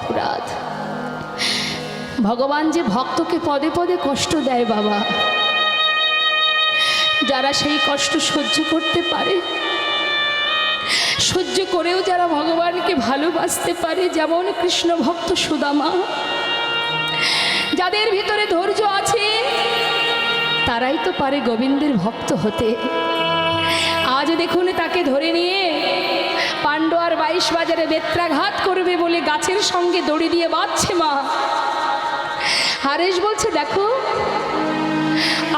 অপরাধ। ভগবান যে ভক্তকে পদে পদে কষ্ট দেয় বাবা, যারা সেই কষ্ট সহ্য করতে পারে, সহ্য করেও যারা ভগবানকে ভালোবাসতে পারে, যেমন কৃষ্ণ ভক্ত সুদামা, যাদের ভিতরে ধৈর্য আছে তারাই তো পারে গোবিন্দের ভক্ত হতে। আজ দেখুন তাকে ধরে নিয়ে পাণ্ডুয়ার 22 বাজারে বেত্রাঘাত করবে বলে গাছের সঙ্গে দড়ি দিয়ে বাঁধছে মা। হারেশ বলছে, দেখো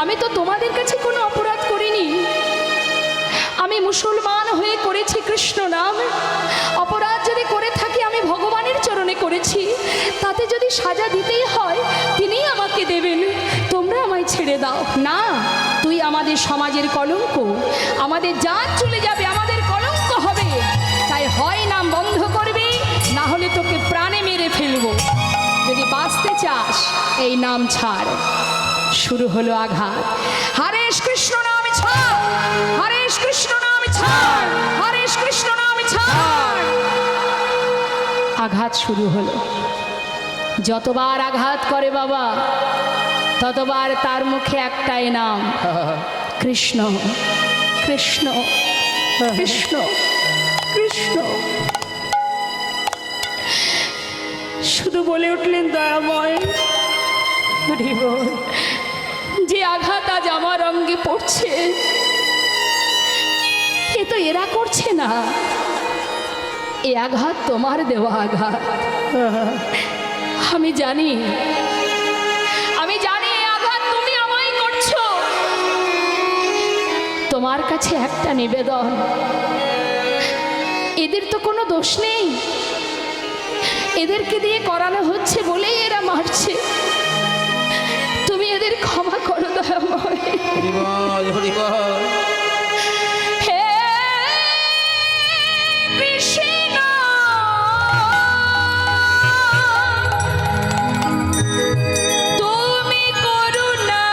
আমি তো তোমাদের কাছে কোনো অপরাধ করিনি, আমি মুসলমান হয়ে করেছি কৃষ্ণ নাম। অপরাধ যদি করে থাকি আমি ভগবানের চরণে করেছি, তাতে যদি সাজা দিতেই হয় তিনিই আমাকে দেবেন, তোমরা আমায় ছেড়ে দাও। না, তুই আমাদের সমাজের কলঙ্ক, আমাদের জাত চলে যাবে, আমাদের কলঙ্ক হবে, তাই হয় নাম বন্ধ করবি, না হলে তোকে প্রাণে মেরে ফেলবো। যদি বাঁচতে চাস এই নাম ছাড়। শুরু হলো আঘাত। হরেশ কৃষ্ণ নাম ছাড়, হরেশ কৃষ্ণ নাম ছাড়, হরেশ কৃষ্ণ নাম ছাড়। আঘাত শুরু হলো। যতবার আঘাত করে বাবা ততবার তার মুখে একটাই নাম, কৃষ্ণ কৃষ্ণ কৃষ্ণ কৃষ্ণ। শুধু বলে উঠলেন, দয়াময় যে আঘাত আজ আমার অঙ্গে পড়ছে এ তো এরা করছে না, এ আঘাত তোমার দেওয়া আঘাত। আমি জানি, আমি জানি এ আঘাত তুমি আমায় করছো। তোমার কাছে একটা নিবেদন, এদের তো কোনো দোষ নেই, এদেরকে দিয়ে করানো হচ্ছে বলেই এরা মারছে, তুমি এদের ক্ষমা করো দয়াময়। হে কৃষ্ণ, তুমি করুণা,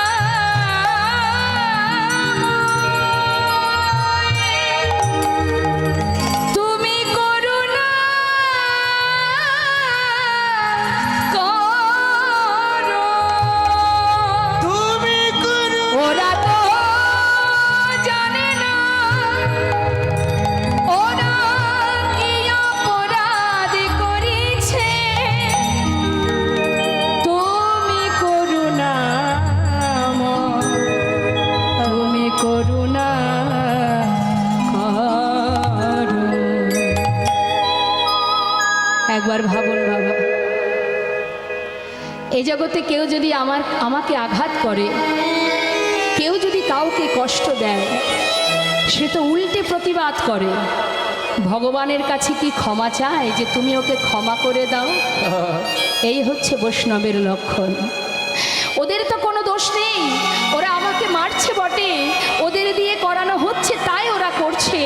তুমি করুণা করো, তুমি করো। ওরা তো জানে না ওরা কি অপরাধ করেছে, তুমি করুণাময়, তুমি করুণা করো। একবার ভাবুন বাবা, এই জগতে কেউ যদি আমাকে আঘাত করে, কেউ যদি কাউকে কষ্ট দেয়, সে তো উল্টে প্রতিবাদ করে, ভগবানের কাছে কি ক্ষমা চায় যে তুমি ওকে ক্ষমা করে দাও? এই হচ্ছে বৈষ্ণবের লক্ষণ। ওদের তো কোনো দোষ নেই, ওরা আমাকে মারছে বটে, ওদের দিয়ে করানো হচ্ছে তাই ওরা করছে।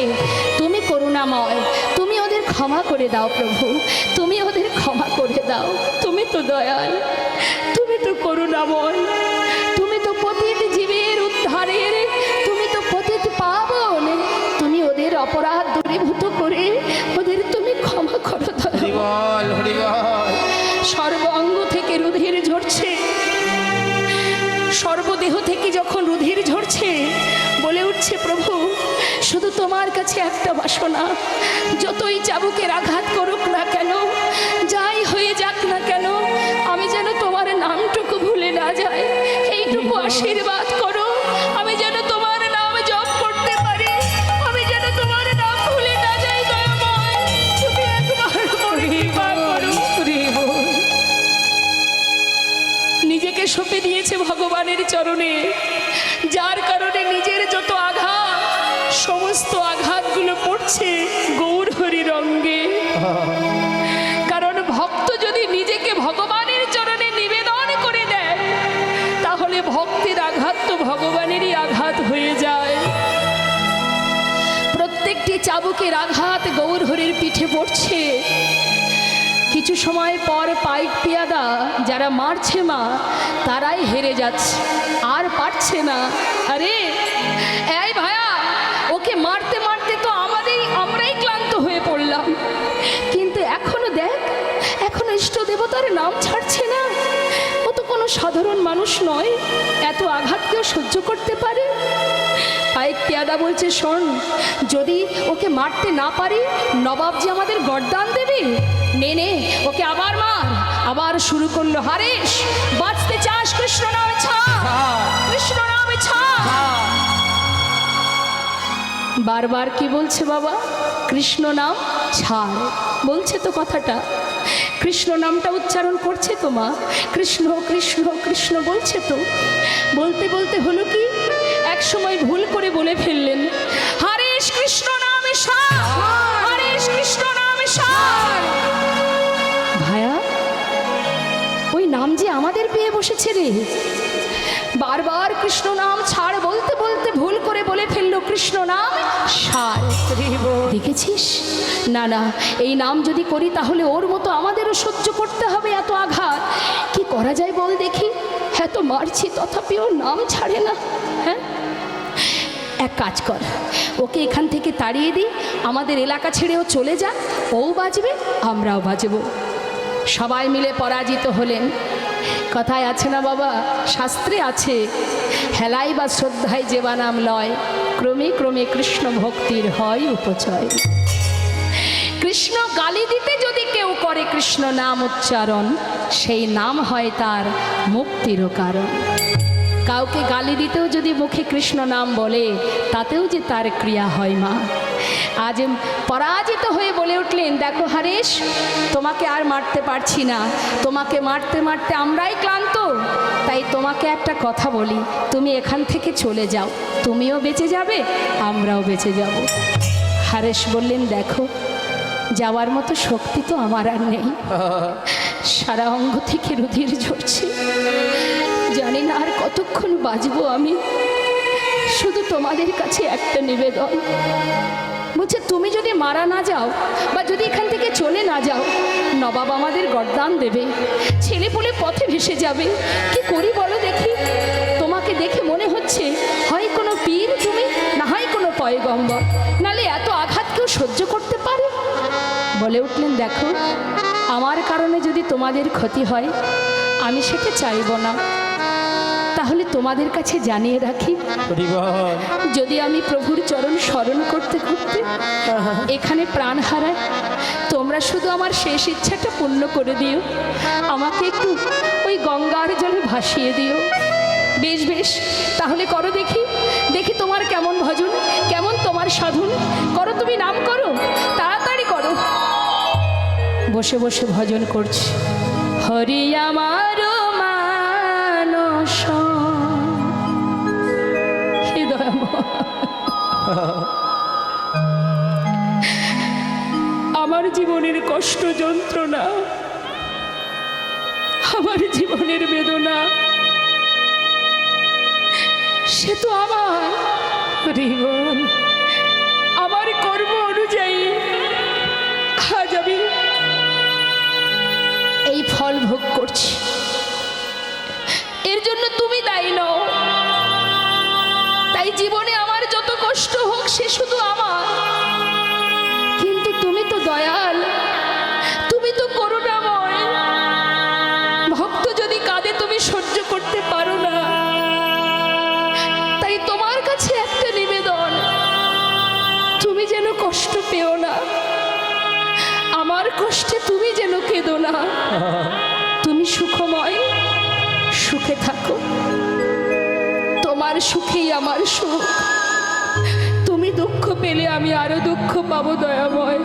তুমি করুণাময়, তুমি ওদের ক্ষমা করে দাও প্রভু, তুমি ওদের ক্ষমা করে দাও। তুমি তো দয়াল, তুমি তো করুণাময়, তুমি তো পতিত জীবের উদ্ধারের, তুমি তো পতিত পাবন, তুমি ওদের অপরাধ দূরীভূত করে ওদের তুমি ক্ষমা করো দয়াল। সর্ব অঙ্গ থেকে রুধির ঝরছে, সর্বদেহ থেকে যখন রুধির ঝরছে, বলে উঠছে, প্রভু শুধু তোমার কাছে একটা বাসনা, যতই চাবুকের আঘাত করুক না কেন, যাই হয়ে যাক না কেন, আমি যেন তোমার নামটুকু ভুলে না যাই, এইটুকু আশীর্বাদ করো। আমি যেন তোমার নাম জপ করতে পারি, আমি যেন তোমার নাম ভুলে না যাই দয়াময়, তুমি একবার কৃপা করো। নিজেকে সঁপে দিয়েছে ভগবানের চরণে, যার কারণে নিজের যত আঘাত, সমস্ত আঘাতগুলো পড়ছে গৌর হরির অঙ্গে। কারণ ভক্ত যদি নিজেকে ভগবানের চরণে নিবেদন করে দেয়, তাহলে ভক্তের আঘাত তো ভগবানেরই আঘাত হয়ে যায়। প্রত্যেকটি চাবুকের আঘাত গৌর হরির পিঠে পড়ছে। কিছু সময় পর পাইক পিয়াদা যারা মারছে মা, তারাই হেরে যাচ্ছে, আর পারছে না। আরে এই ভাইয়া, ওকে মারতে মারতে তো আমরাই ক্লান্ত হয়ে পড়লাম, কিন্তু এখনো দেখ, এখনো ইষ্টদেব দেবতার নাম ছাড়ছে না। ও তো কোনো সাধারণ মানুষ নয়, এত আঘাত কেউ সহ্য করতে পারে? পাইক পেয়াদা বলছে, শোন, যদি ওকে মারতে না পারি নবাব যে আমাদের গর্দান দেবে। নে নে, ওকে আবার মার। আবার শুরু করলো, হারেশ বাঁচতে চাস কৃষ্ণ নামে ছাড়, কৃষ্ণ নামে ছাড়। বারবার কি বলছে বাবা? কৃষ্ণ নাম ছাড় বলছে তো কথাটা। কৃষ্ণ নামটা উচ্চারণ করছে তো মা, কৃষ্ণ কৃষ্ণ কৃষ্ণ বলছে তো। বলতে বলতে হলো কি, এক সময় ভুল করে বলে ফেললেন, হরেশ কৃষ্ণ নামে ছাড়, হরেশ কৃষ্ণ নামে ছাড়। ভায়া, ওই নাম যে আমাদের পেয়ে বসেছে রে। বারবার কৃষ্ণ নাম ছাড় বলতে বলতে ভুল করে বলে ফেললো কৃষ্ণ নাম ছাড়। দেখেছিস? না না, এই নাম যদি করি তাহলে ওর মতো আমাদেরও সহ্য করতে হবে এত আঘাত। কি করা যায় বল দেখি? এত মারছি তথাপিও নাম ছাড়ে না। হ্যাঁ, এক কাজ কর, ওকে এখান থেকে তাড়িয়ে দিই, আমাদের এলাকা ছেড়েও চলে যা, ও বাজবে আমরাও বাজবো। সবাই মিলে পরাজিত হলেন। কথায় আছে না বাবা, শাস্ত্রে আছে, হেলাই বা শ্রদ্ধায় যেবা নাম লয়, ক্রমে ক্রমে কৃষ্ণ ভক্তির হয় উপচয়। কৃষ্ণ গালি দিতে যদি কেউ করে কৃষ্ণ নাম উচ্চারণ, সেই নাম হয় তার মুক্তিরও কারণ। কাউকে গালি দিতেও যদি মুখে কৃষ্ণ নাম বলে, তাতেও যে তার ক্রিয়া হয় মা। আজ পরাজিত হয়ে বলে উঠলেন, দেখো হরেশ, তোমাকে আর মারতে পারছি না, তোমাকে মারতে মারতে আমরাই ক্লান্ত, তাই তোমাকে একটা কথা বলি, তুমি এখান থেকে চলে যাও, তুমিও বেঁচে যাবে আমরাও বেঁচে যাব। হরেশ বললেন, দেখো, যাওয়ার মতো শক্তি তো আমার আর নেই, সারা অঙ্গ থেকে রুধির ঝরছে, জানি না আর কতক্ষণ বাঁচবো আমি। শুধু তোমাদের কাছে একটা নিবেদন, বলছে তুমি যদি মারা না যাও বা যদি এখান থেকে চলে না যাও, নবাব আমাদের গর্দান দেবে, ছেলে পুলে পথে ভেসে যাবে। কি করি বলো দেখি? তোমাকে দেখে মনে হচ্ছে হয় কোনো পীর তুমি, না হয় কোনো পয়গম্বর, নালে এত আঘাত কেউ সহ্য করতে পারে? বলে উঠলেন, দেখো, আমার কারণে যদি তোমাদের ক্ষতি হয় আমি সেটা চাইব না, তাহলে তোমাদের কাছে জানিয়ে রাখি, যদি আমি প্রভুর চরণ স্মরণ করতে করতে এখানে প্রাণ হারাই, তোমরা শুধু আমার শেষ ইচ্ছাটা পূর্ণ করে দিও, আমাকে একটু ওই গঙ্গার জলে ভাসিয়ে দিও। বেশ বেশ, তাহলে করো দেখি, দেখি তোমার কেমন ভজন, কেমন তোমার সাধন, করো তুমি, নাম করো, তাড়াতাড়ি করো। বসে বসে ভজন করছি, হরি আমার মানস। আমার জীবনের কষ্ট যন্ত্রণা, আমার জীবনের বেদনা, সে তো আমার কর্ম অনুযায়ী আজ আমি এই ফল ভোগ করছি। এর জন্য তুমি দায়ী নও, তাই জীবনে আমার যত কষ্ট হোক সে শুধু আমার, কিন্তু তুমি তো দয়াল, তুমি তো করুণাময়। ভক্ত যদি কাঁদে তুমি সহ্য করতে পারো না, তাই তোমার কাছে একটা নিবেদন, তুমি যেন কষ্ট পেও না, আমার কষ্টে তুমি যেন কেঁদো না। তুমি সুখময়, সুখে থাকো, তোমার সুখেই আমার সুখ। তুমি দুঃখ পেলে আমি আরো দুঃখ পাবো দয়াময়।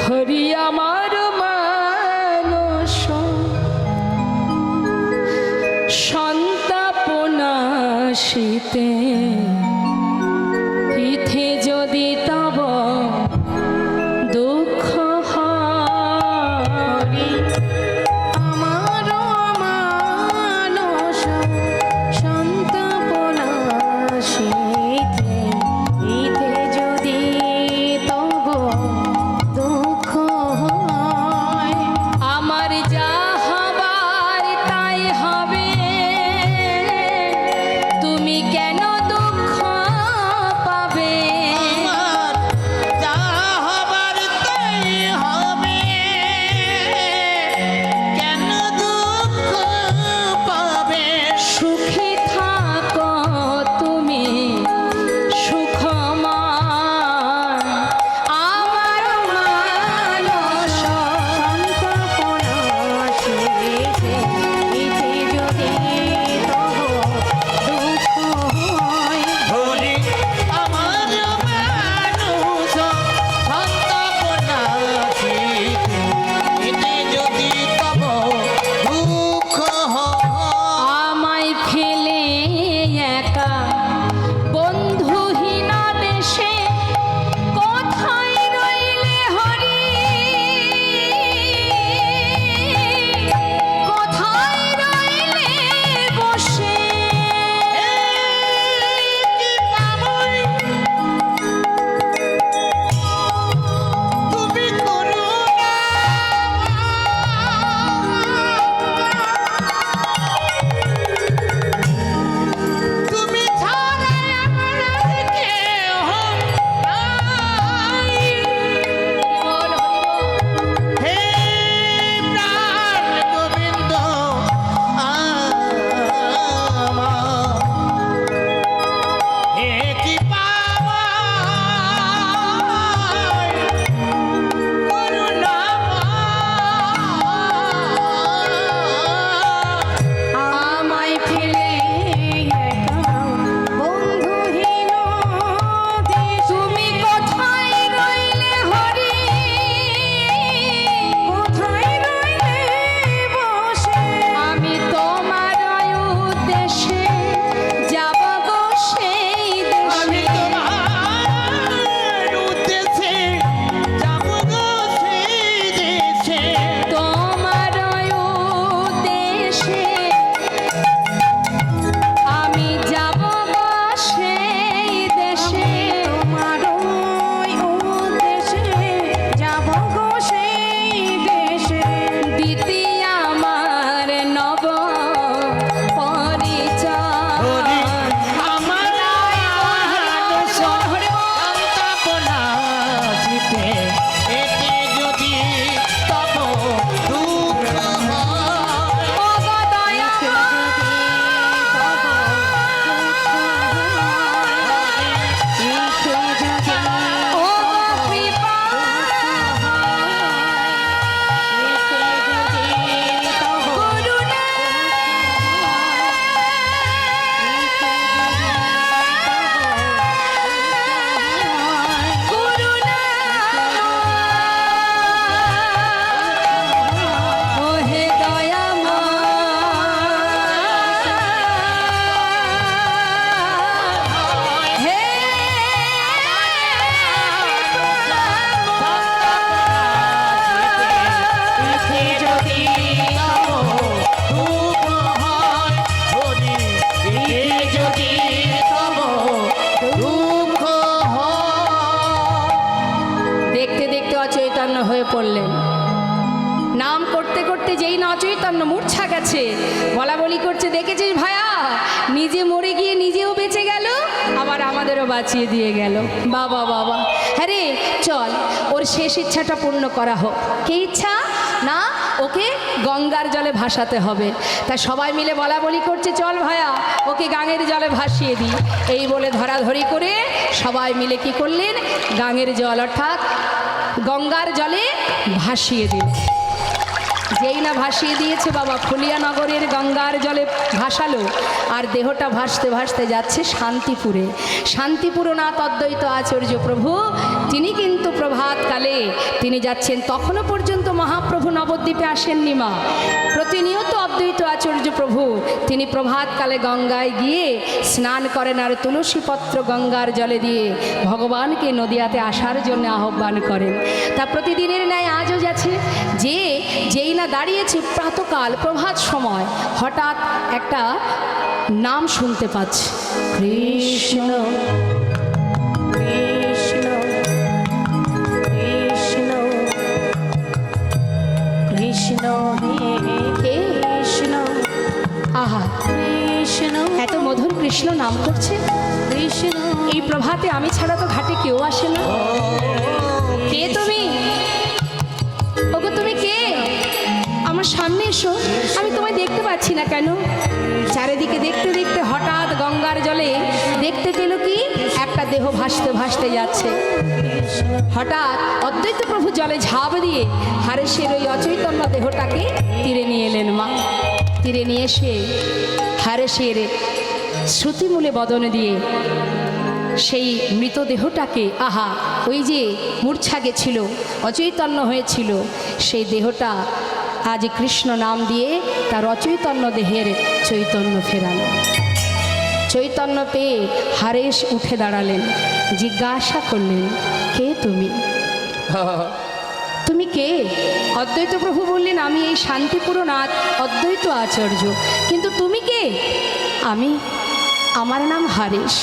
হরি আমার মানস সন্তাপনাশিতে, ইথে যদি তব দুঃখ হরি। আমার মানস সন্তাপনাশিতে, ইথে যদি তব দুঃখ হয়। আমার যা হবার তাই হবে, তুমি কেন দুঃখ পাবে? আমার যা হবার তাই হবে, করতে যেই না অচৈতন্য মূর্ছা গেছে, বলা বলি করছে, দেখেছিস ভায়া, নিজে মরে গিয়ে নিজেও বেঁচে গেল, আবার আমাদেরও বাঁচিয়ে দিয়ে গেল। বাবা বাবা, হ্যাঁ রে, চল ওর শেষ ইচ্ছাটা পূর্ণ করা হোক। কে ইচ্ছা? না, ওকে গঙ্গার জলে ভাসাতে হবে। তাই সবাই মিলে বলা বলি করছে, চল ভায়া ওকে গাঙের জলে ভাসিয়ে দিই। এই বলে ধরাধরি করে সবাই মিলে কি করলেন, গাঙের জল অর্থাৎ গঙ্গার জলে ভাসিয়ে দিল। যেই না ভাসিয়ে দিয়েছে বাবা, ফুলিয়া নগরের গঙ্গার জলে ভাসালো, আর দেহটা ভাসতে ভাসতে যাচ্ছে শান্তিপুরে। শান্তিপুরনাথ অদ্বৈত আচার্য প্রভু তিনি কিন্তু প্রভাতকালে তিনি যাচ্ছেন। তখনও পর্যন্ত মহাপ্রভু নবদ্বীপে আসেননি মা। প্রতিনিয়ত অদ্বৈত আচার্য প্রভু তিনি প্রভাতকালে গঙ্গায় গিয়ে স্নান করেন, আর তুলসীপত্র গঙ্গার জলে দিয়ে ভগবানকে নদিয়াতে আসার জন্য আহ্বান করেন। তা প্রতিদিনের ন্যায় আজও যাচ্ছে, যেই না দাঁড়িয়েছে প্রাতকাল প্রভাত সময়, হঠাৎ একটা নাম শুনতে পাচ্ছে, কৃষ্ণ কৃষ্ণ কৃষ্ণ কৃষ্ণ হে কৃষ্ণ। আহা, কৃষ্ণ এত মধুর কৃষ্ণ নাম করছে। কৃষ্ণ এই প্রভাতে আমি ছাড়া তো ঘাটে কেউ আসে না। কে তুমি? ওগো তুমি কে? আমার সামনে এসো, আমি তোমায় দেখতে পাচ্ছি না কেন? চারিদিকে দেখতে দেখতে হঠাৎ গঙ্গার জলে দেখতে পেল কি, একটা দেহ ভাসতে ভাসতে যাচ্ছে। হঠাৎ অদ্বৈত প্রভু জলে ঝাঁপ দিয়ে হারেসের ওই অচৈতন্য দেহটাকে তীরে নিয়ে এলেন মা। তীরে নিয়ে এসে হারেসের শ্রুতিমূলে বদনে দিয়ে সেই মৃতদেহটাকে, আহা, ওই যে মূর্ছা গেছিল, অচৈতন্য হয়েছিল, সেই দেহটা আজ কৃষ্ণ নাম দিয়ে তার অচৈতন্য দেহের চৈতন্য ফেরালো। চৈতন্য পেয়ে হারেস উঠে দাঁড়ালেন, জিজ্ঞাসা করলেন, কে তুমি? তুমি কে? অদ্বৈত প্রভু বললেন, আমি এই শান্তিপুরনাথ অদ্বৈত আচার্য। কিন্তু তুমি কে? আমার নাম হারেস।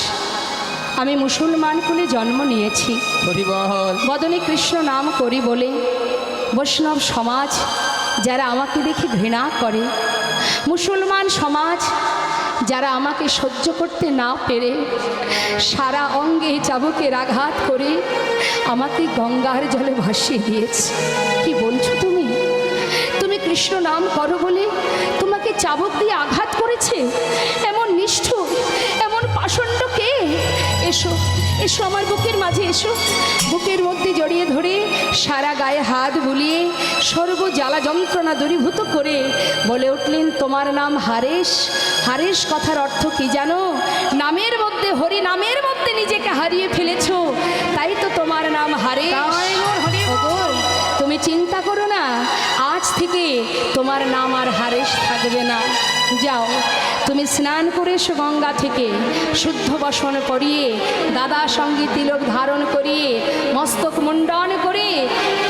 আমি মুসলমান কুলে জন্ম নিয়েছি। বদনে কৃষ্ণ নাম করি বলে বৈষ্ণব সমাজ যারা আমাকে দেখে ঘৃণা করে, মুসলমান সমাজ যারা আমাকে সহ্য করতে না পেরে সারা অঙ্গে চাবুকের আঘাত করে আমাকে গঙ্গার জলে ভাসিয়ে দিয়েছে। কি বলছো তুমি? তুমি কৃষ্ণ নাম করো বলে তোমাকে চাবুক দিয়ে আঘাত করেছে এমন নিষ্ঠুর, এমন পাষণ্ড কে? এসো এসো, আমার বুকের মাঝে এসো। বুকের মধ্যে জড়িয়ে ধরে সারা গায়ে হাত বুলিয়ে সর্ব জ্বালা যন্ত্রণা দূরীভূত করে বলে উঠলেন, তোমার নাম হারেস। হারেস কথার অর্থ কি জানো? নামের মধ্যে, হরি নামের মধ্যে নিজেকে হারিয়ে ফেলেছো, তাই তো তোমার নাম হারেস। ওগো, তুমি চিন্তা করো না, আজ থেকে তোমার নাম আর হারেস থাকবে না। যাও, তুমি স্নান করে এসো গঙ্গা থেকে, শুদ্ধ বসন করিয়ে দাদা সঙ্গে তিলক ধারণ করিয়ে মস্তক মুন্ডন করে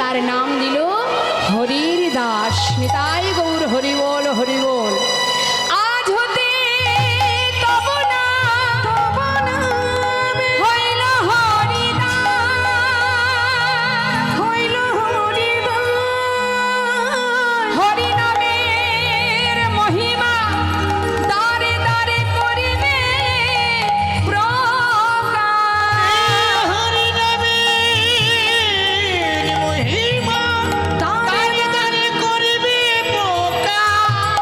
তার নাম দিল হরির দাস। নিতাই গৌর হরি বল, হরি বল। আজ হতে তব নাম হইল হরিদাস, হইল হরিদাস। হরি নামের মহিমা দারে দারে করিবে প্রকাশ। হরি নামের মহিমা দারে দারে করিবে প্রকাশ।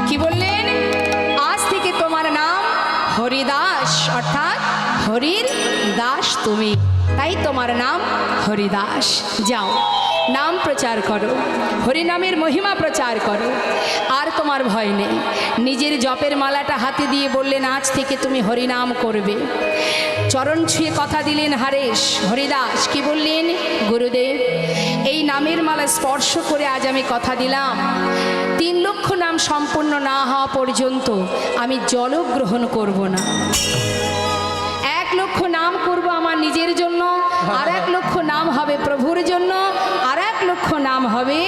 কি বললেন? আজ থেকে তোমার নাম হরিদাস, অর্থাৎ হরির দাস তুমি, তাই তোমার নাম হরিদাস। যাও, নাম প্রচার করো, হরিনামের মহিমা প্রচার করো, আর তোমার ভয় নেই। নিজের জপের মালাটা হাতে দিয়ে বললেন, আজ থেকে তুমি হরিনাম করবে। চরণ ছুঁয়ে কথা দিলেন হারেস। হরিদাস কি বললেন? গুরুদেব, এই নামের মালা স্পর্শ করে আজ আমি কথা দিলাম, 3 লক্ষ নাম সম্পূর্ণ না হওয়া পর্যন্ত আমি জল গ্রহণ করব না। 1 লক্ষ নাম করব আমার নিজের জন্য, আর 1 লক্ষ নাম হবে প্রভুর জন্য, আর 1 লক্ষ নাম হবে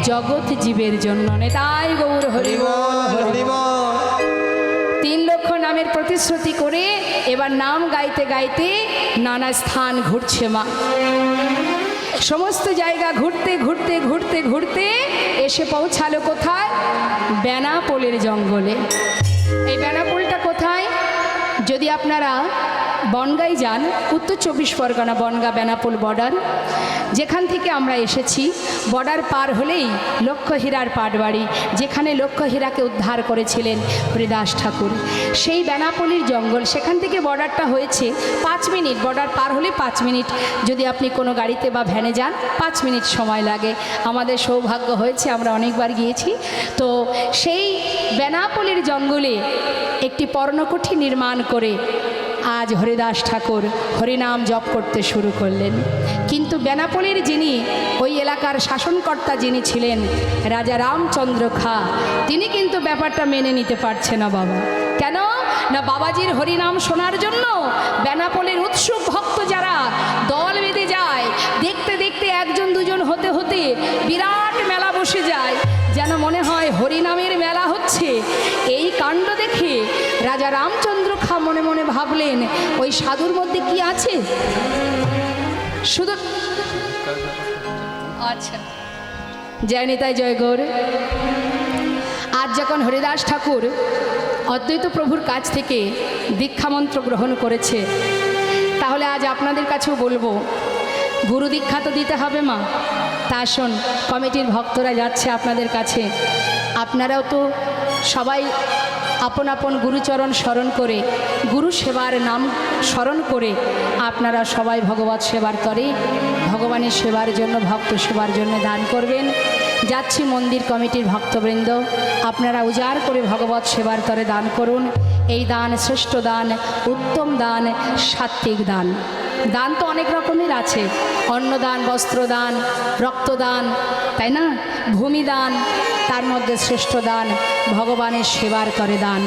জগৎ জীবের জন্য। নেতাই গৌর হরি বল, হরি বল। 3 লক্ষ নামের প্রতিশ্রুতি করে এবার নাম গাইতে গাইতে নানা স্থান ঘুরছে মা। সমস্ত জায়গা ঘুরতে ঘুরতে ঘুরতে ঘুরতে এসে পৌঁছালো কোথায়? বেনাপোলের জঙ্গলে। এই বেনাপোলটা কোথায়? যদি আপনারা বনগাঁয় যান, উত্তর 24 পরগনা বনগাঁ বেনাপোল বর্ডার, যেখান থেকে আমরা এসেছি, বর্ডার পার হলেই লক্ষ্যহীরার পাটবাড়ি, যেখানে লক্ষ্যহীরাকে উদ্ধার করেছিলেন হরিদাস ঠাকুর। সেই বেনাপোলের জঙ্গল, সেখান থেকে বর্ডারটা হয়েছে 5 মিনিট, বর্ডার পার হলে 5 মিনিট। যদি আপনি কোনো গাড়িতে বা ভ্যানে যান 5 মিনিট সময় লাগে। আমাদের সৌভাগ্য হয়েছে, আমরা অনেকবার গিয়েছি। তো সেই বেনাপোলের জঙ্গলে একটি পর্ণকুঠি নির্মাণ করে আজ হরিদাস ঠাকুর হরিনাম জপ করতে শুরু করলেন। কিন্তু বেনাপোলের যিনি ওই এলাকার শাসনকর্তা যিনি ছিলেন রাজা রামচন্দ্র খাঁ, তিনি কিন্তু ব্যাপারটা মেনে নিতে পারছে না বাবা। কেন না, বাবাজির হরিনাম শোনার জন্য বেনাপোলের উৎসুক ভক্ত যারা দল বেঁধে যায়, দেখতে দেখতে 1জন 2জন হতে হতে বিরাট মেলা বসে যায়, যেন মনে হয় হরিনামের মেলা হচ্ছে। এই কাণ্ড দেখে রাজা রামচন্দ্র খাঁ মনে মনে ভাবলেন, ওই সাধুর মধ্যে কি আছে? শুধু আচ্ছা, জয় নিতাই জয় গৌর। আজ যখন হরিদাস ঠাকুর অদ্বৈত প্রভুর কাছ থেকে দীক্ষামন্ত্র গ্রহণ করেছে, তাহলে আজ আপনাদের কাছেও বলবো, গুরু দীক্ষা তো দিতে হবে মা। তা আসুন, কমিটির ভক্তরা যাচ্ছে আপনাদের কাছে, আপনারাও তো সবাই আপন আপন গুরুচরণ স্মরণ করে, গুরু সেবার নাম স্মরণ করে আপনারা সবাই ভগবত সেবার করে ভগবানের সেবার জন্য, ভক্ত সেবার জন্য দান করবেন। যাচ্ছি মন্দির কমিটির ভক্তবৃন্দ, আপনারা উজাড় করে ভগবত সেবার তরে দান করুন। এই দান শ্রেষ্ঠ দান, উত্তম দান, সাত্ত্বিক দান। দান তো অনেক রকমের আছে, অন্নদান, বস্ত্রদান, রক্তদান, তাই না, ভূমিদান। তার মধ্যে শ্রেষ্ঠ দান ভগবানের সেবার তরে দান,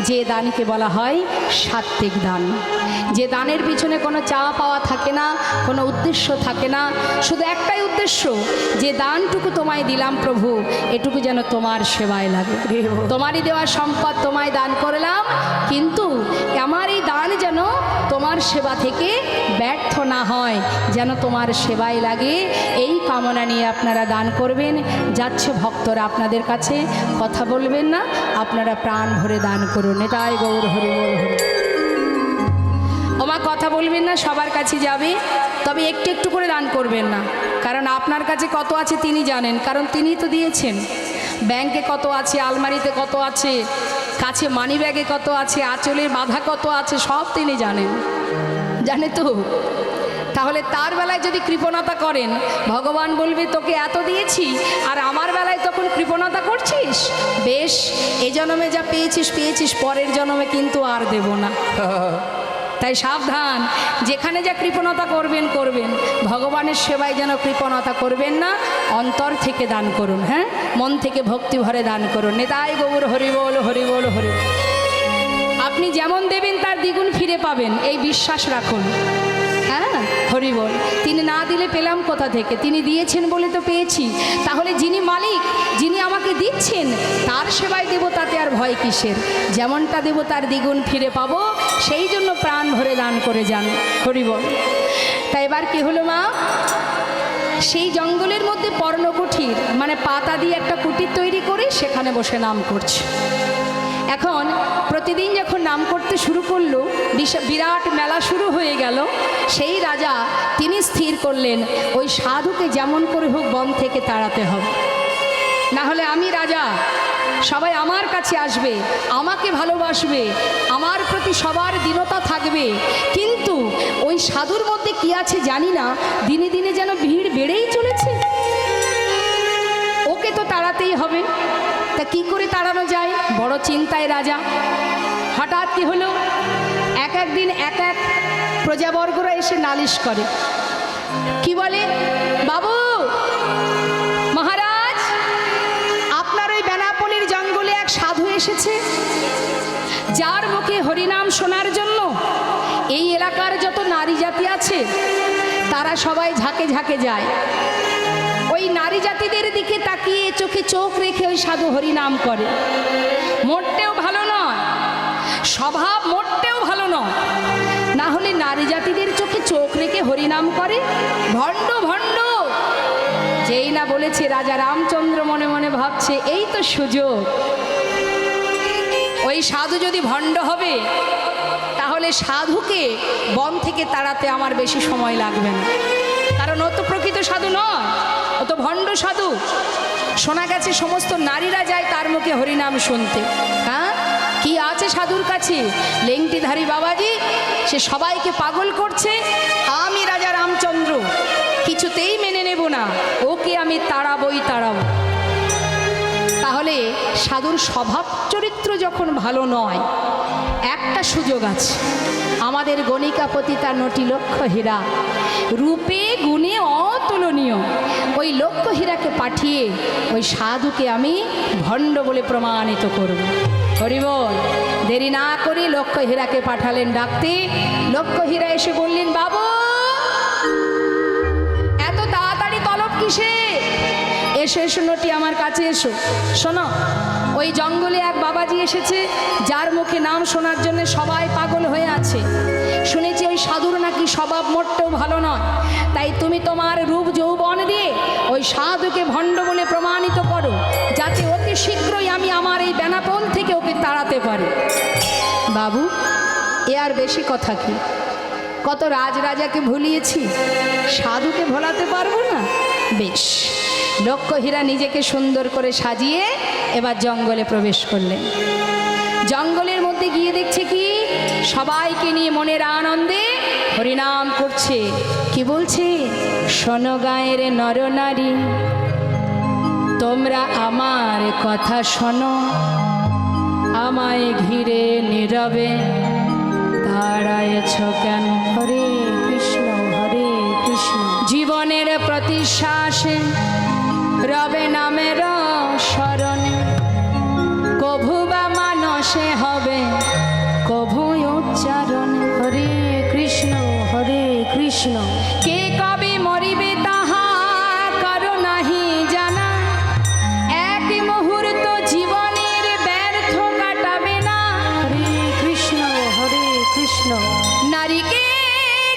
যে দানকে বলা হয় সাত্ত্বিক দান। যে দানের পিছনে কোনো চাওয়া পাওয়া থাকে না, কোনো উদ্দেশ্য থাকে না, শুধু একটাই উদ্দেশ্য, যে দানটুকু তোমায় দিলাম প্রভু, এটুকু যেন তোমার সেবায় লাগে। তোমারই দেওয়া সম্পদ তোমায় দান করলাম, কিন্তু আমার এই দান যেন তোমার সেবা থেকে ব্যর্থ না হয়, যেন তোমার সেবায় লাগে, এই কামনা নিয়ে আপনারা দান করবেন। যাচ্ছে ভক্তরা আপনাদের কাছে, কথা বলবেন না, আপনারা প্রাণ ভরে দান করুন। এটাই গৌর হরি বল হরি। ওমা কথা বলবেন না, সবার কাছে যাবে, তবে একটু একটু করে দান করবেন না, কারণ আপনার কাছে কত আছে তিনি জানেন, কারণ তিনিই তো দিয়েছেন। ব্যাংকে কত আছে, আলমারিতে কত আছে, কাছে মানি ব্যাগে কত আছে, আঁচলের বাঁধা কত আছে, সব তিনি জানেন, জানে তো। তাহলে তার বেলায় যদি কৃপণতা করেন, ভগবান বলবে তোকে এত দিয়েছি আর আমার বেলায় তখন কৃপণতা করছিস, বেশ এই জন্মে যা পেয়েছিস পেয়েছিস, পরের জন্মে কিন্তু আর দেব না। তাই সাবধান, যেখানে যা কৃপণতা করবেন করবেন, ভগবানের সেবায় যেন কৃপণতা করবেন না, অন্তর থেকে দান করুন। হ্যাঁ, মন থেকে ভক্তি ভরে দান করুন। নেতাই গৌর হরি বল হরি বল হরি। আপনি যেমন দেবেন তার দ্বিগুণ ফিরে পাবেন, এই বিশ্বাস রাখুন। হ্যাঁ, হরি বল। তিনি না দিলে পেলাম কোথা থেকে? তিনি দিয়েছেন বলে তো পেয়েছি। তাহলে যিনি মালিক, যিনি আমাকে দিচ্ছেন, তার সেবায় দেব, তাতে আর ভয় কিসের? যেমনটা দেব তার দ্বিগুণ ফিরে পাবো, সেই জন্য প্রাণ ভরে দান করে যান। হরি বল। তাই এবার কি হলো মা? সেই জঙ্গলের মধ্যে পর্ণকুঠির মানে পাতা দিয়ে একটা কুটির তৈরি করে সেখানে বসে নাম করছে। এখন প্রতিদিন যখন নাম করতে শুরু করলো, বিরাট মেলা শুরু হয়ে গেল। সেই রাজা তিনি স্থির করলেন, ওই সাধুকে যেমন করে হোক বন থেকে তাড়াতে হবে, না হলে আমি রাজা, সবাই আমার কাছে আসবে, আমাকে ভালোবাসবে, আমার প্রতি সবার দীনতা থাকবে। কিন্তু ওই সাধুর মধ্যে কি আছে জানি না, দিনে দিনে যেন ভিড় বেড়েই চলেছে। ওকে তো তাড়াতেই হবে, তা কি করে তাড়ানো যায়? বড় চিন্তায় রাজা। হঠাৎ কি হলো, একদিন এক প্রজাবর্গরা এসে নালিশ করে, কি বলে, বাবু মহারাজ, আপনার ওই বেনাপোলের জঙ্গলে এক সাধু এসেছে, যার মুখে হরিনাম শোনার জন্য এই এলাকার যত নারী জাতি আছে তারা সবাই ঝাঁকে ঝাঁকে যায়। ওই নারী জাতিদের দিকে তাকিয়ে চোখে চোখ রেখে ওই সাধু হরিনাম করে। মোটেও ভালো নয়, স্বভাব মোটেও ভালো নয়। না হলে নারী জাতিদের চোখে চোখ রেখে হরিনাম করে? ভণ্ড ভণ্ড যেই না বলেছে রাজা রামচন্দ্র মনে মনে ভাবছে এই তো সুযোগ, ওই সাধু যদি ভণ্ড হবে তাহলে সাধুকে বন থেকে তাড়াতে আমার বেশি সময় লাগবে না, কারণ ও তো প্রকৃত সাধু নয়, ও তো ভণ্ড সাধু। শোনা গেছে সমস্ত নারীরা যায় তার মুখে হরিনাম শুনতে। হ্যাঁ, কি আছে সাধুর কাছে? লেংটিধারী বাবাজি, সে সবাইকে পাগল করছে। আমি রাজা রামচন্দ্র কিছুতেই মেনে নেব না, ওকে আমি তাড়াবই তাড়াবো। তাহলে সাধুর স্বভাব চরিত্র যখন ভালো নয়, একটা সুযোগ আছে। আমাদের গণিকাপতি তার নটি লক্ষ হীরা, রূপে গুণে অতুলনীয়, ওই লক্ষ হীরাকে পাঠিয়ে ওই সাধুকে আমি ভণ্ড বলে প্রমাণিত করব। হরি বল। দেরি না করে লক্ষ হীরাকে পাঠালেন ডাকতে। লক্ষ হীরা এসে বললেন, বাবু এত তাড়াতাড়ি তলব কিসে? এসো এসো নটি, আমার কাছে এসো। শোনো, ওই জঙ্গলে এক বাবাজি এসেছে, যার মুখে নাম শোনার জন্য সবাই পাগল হয়ে আছে। শুনেছি ওই সাধুর নাকি স্বভাব মোটেও ভালো নয়, তাই তুমি তোমার রূপ যৌবন দিয়ে ওই সাধুকে ভণ্ড বলে প্রমাণিত করো, যাতে অতি শীঘ্রই আমি আমার এই বেনাপোল থেকে ওকে তাড়াতে পারি। বাবু, এ আর বেশি কথা কি? কত রাজরাজাকে ভুলিয়েছি, সাধুকে ভোলাতে পারবো না? বেশ। লক্ষ হীরা নিজেকে সুন্দর করে সাজিয়ে এবার জঙ্গলে প্রবেশ করলেন। জঙ্গলের মধ্যে গিয়ে দেখছে কি, সবাইকে নিয়ে মনের আনন্দে হরিনাম করছে। কি বলছে? শোনো গায়ের নরনারী, তোমরা আমার কথা শোনো, আমায় ঘিরে নীরবে দাঁড়ায়েছ কেন? হরে কৃষ্ণ হরে কৃষ্ণ। জীবনের প্রতিশ্বাসে রবে নামের স্মরণে, কভু বা মানসে হবে কভু উচ্চারণে। হরে কৃষ্ণ হরে কৃষ্ণ। কে কবে মরিবে তাহা কারো নাহি জানা, এক মুহূর্ত জীবনের ব্যর্থ কাটাবে না। হরে কৃষ্ণ হরে কৃষ্ণ। নারীকে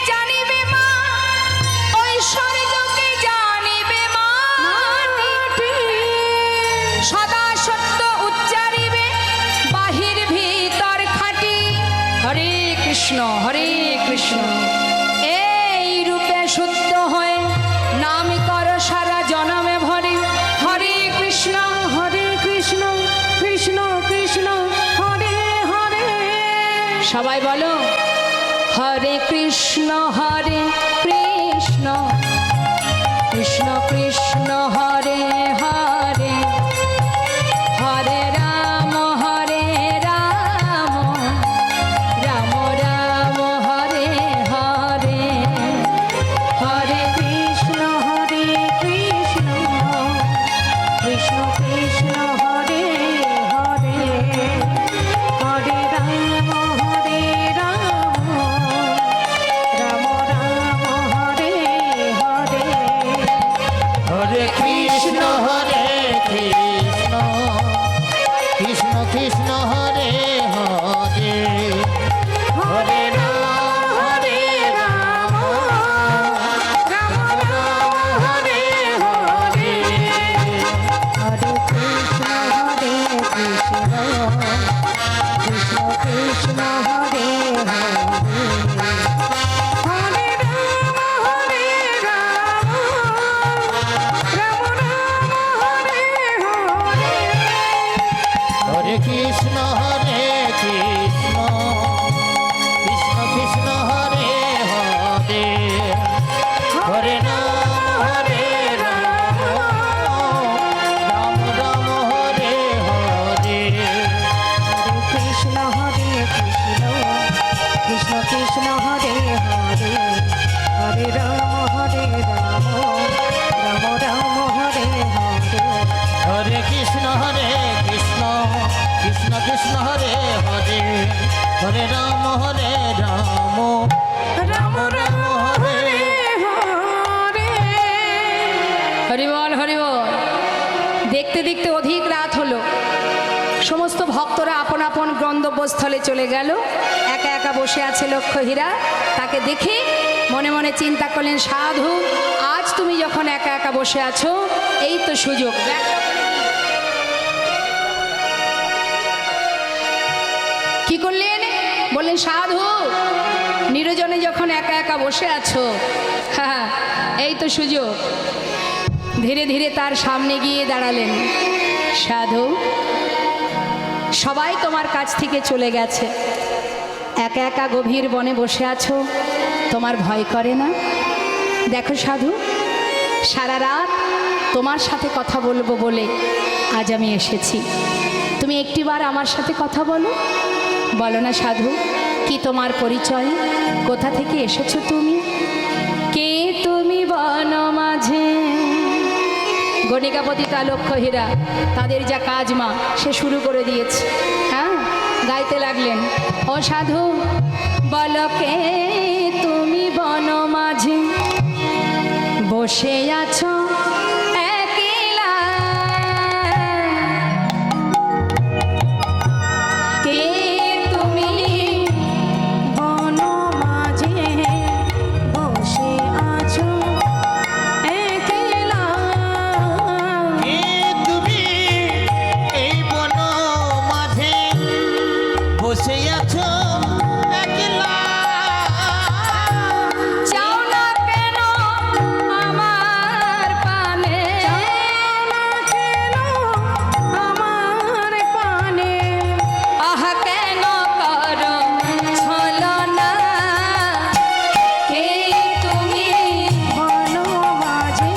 জানিবে মা, ঐশ্বর্যকে জানিবে মা, সদা সত্য উচ্চারিবে বাহির ভিতর খাটি। হরে কৃষ্ণ হরে কৃষ্ণ। এই রূপে শুদ্ধ হয়ে নাম কর সারা জনমে ভরে। হরে কৃষ্ণ হরে কৃষ্ণ কৃষ্ণ কৃষ্ণ হরে হরে। সবাই বলো, হরে কৃষ্ণ কৃষ্ণ কৃষ্ণ হরে হরে, হরে রাম রাম রাম হরে হরে, হরে কৃষ্ণ হরে কৃষ্ণ কৃষ্ণ কৃষ্ণ হরে হরে, হরে রাম রাম রাম হরে হরে। হরে কৃষ্ণ কৃষ্ণ কৃষ্ণ কৃষ্ণ হরে হরে, হরে রাম রাম রাম হরে হরে, হরে কৃষ্ণ হরে কৃষ্ণ কৃষ্ণ কৃষ্ণ হরে হরে, হরে রাম রাম রাম হরে হরে। হরে কৃষ্ণ কৃষ্ণ কৃষ্ণ কৃষ্ণ হরে হরে, হরে রাম রাম রাম হরে হরে। কৃষ্ণ হরে কৃষ্ণ কৃষ্ণ কৃষ্ণ হরে হরে, হরে রাম রাম রাম হরে হরে। হরে কৃষ্ণ কৃষ্ণ কৃষ্ণ কৃষ্ণ হরে হরে, হরে রাম রাম রাম রাম হরে হরে। হরিবল হরিবল। দেখতে দেখতে অধিক রাত হলো, সমস্ত ভক্তরা আপন আপন গন্তব্যস্থলে চলে গেল। একা একা বসে আছে লক্ষ হীরা। তাকে দেখে মনে মনে চিন্তা করলেন, সাধু আজ তুমি যখন একা একা বসে আছো, এই তো সুযোগ। কি করলেন? বললেন সাধু নিরজনে যখন একা একা বসে আছো, হ্যাঁ এই তো সুযোগ। ধীরে ধীরে তার সামনে গিয়ে দাঁড়ালেন। সাধু, সবাই তোমার কাছ থেকে চলে গেছে, একা একা গভীর বনে বসে আছো, তোমার ভয় করে না? দেখো সাধু, সারা রাত তোমার সাথে কথা বলবো বলে আজ আমি এসেছি। তুমি একটিবার আমার সাথে কথা বলো। বলো না সাধু, কি তোমার পরিচয়? কোথা থেকে এসেছো তুমি? কে তুমি বন মাঝে? গণিকাপতি তা লক্ষ্য হীরা তাদের যা কাজ মা সে শুরু করে দিয়েছে। হ্যাঁ, গাইতে লাগলেন। ও সাধু বলো, কে তুমি বন মাঝে বসে আছো একলা? কে তুমি বন মাঝে বসে আছো একলা? কে তুমি এই বন মাঝে বসে আছো একলা? চাও না কেন আমার পানে? কেন আমার পানে? আহা কেন করো ছলনা? কে তুমি বন মাঝে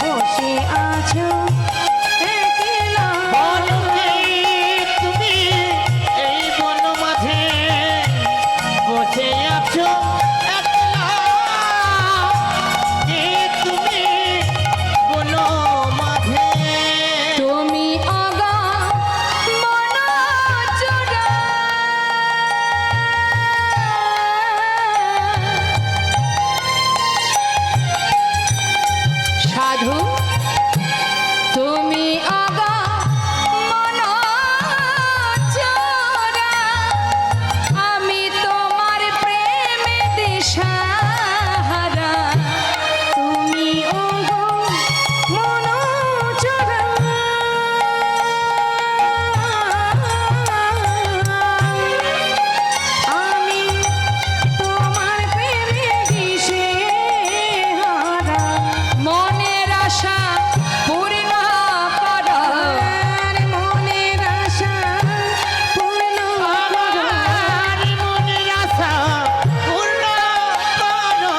বসে আছো একলা? বলো কে তুমি এই বন মাঝে বসে আছো একলা? কে তুমি বন মাঝে? তুমি অগা মনচোরা। সাধু তুমি অগা মনচোরা, আমি তোমার প্রেমে দিশাহারা। তুমি ওগো মনোচরা, আমি তোমার প্রেমে দিশেহারা। মনের আশা পূর্ণ করো, আর মনের আশা পূর্ণ করো। আমার মনের আশা পূর্ণ করো।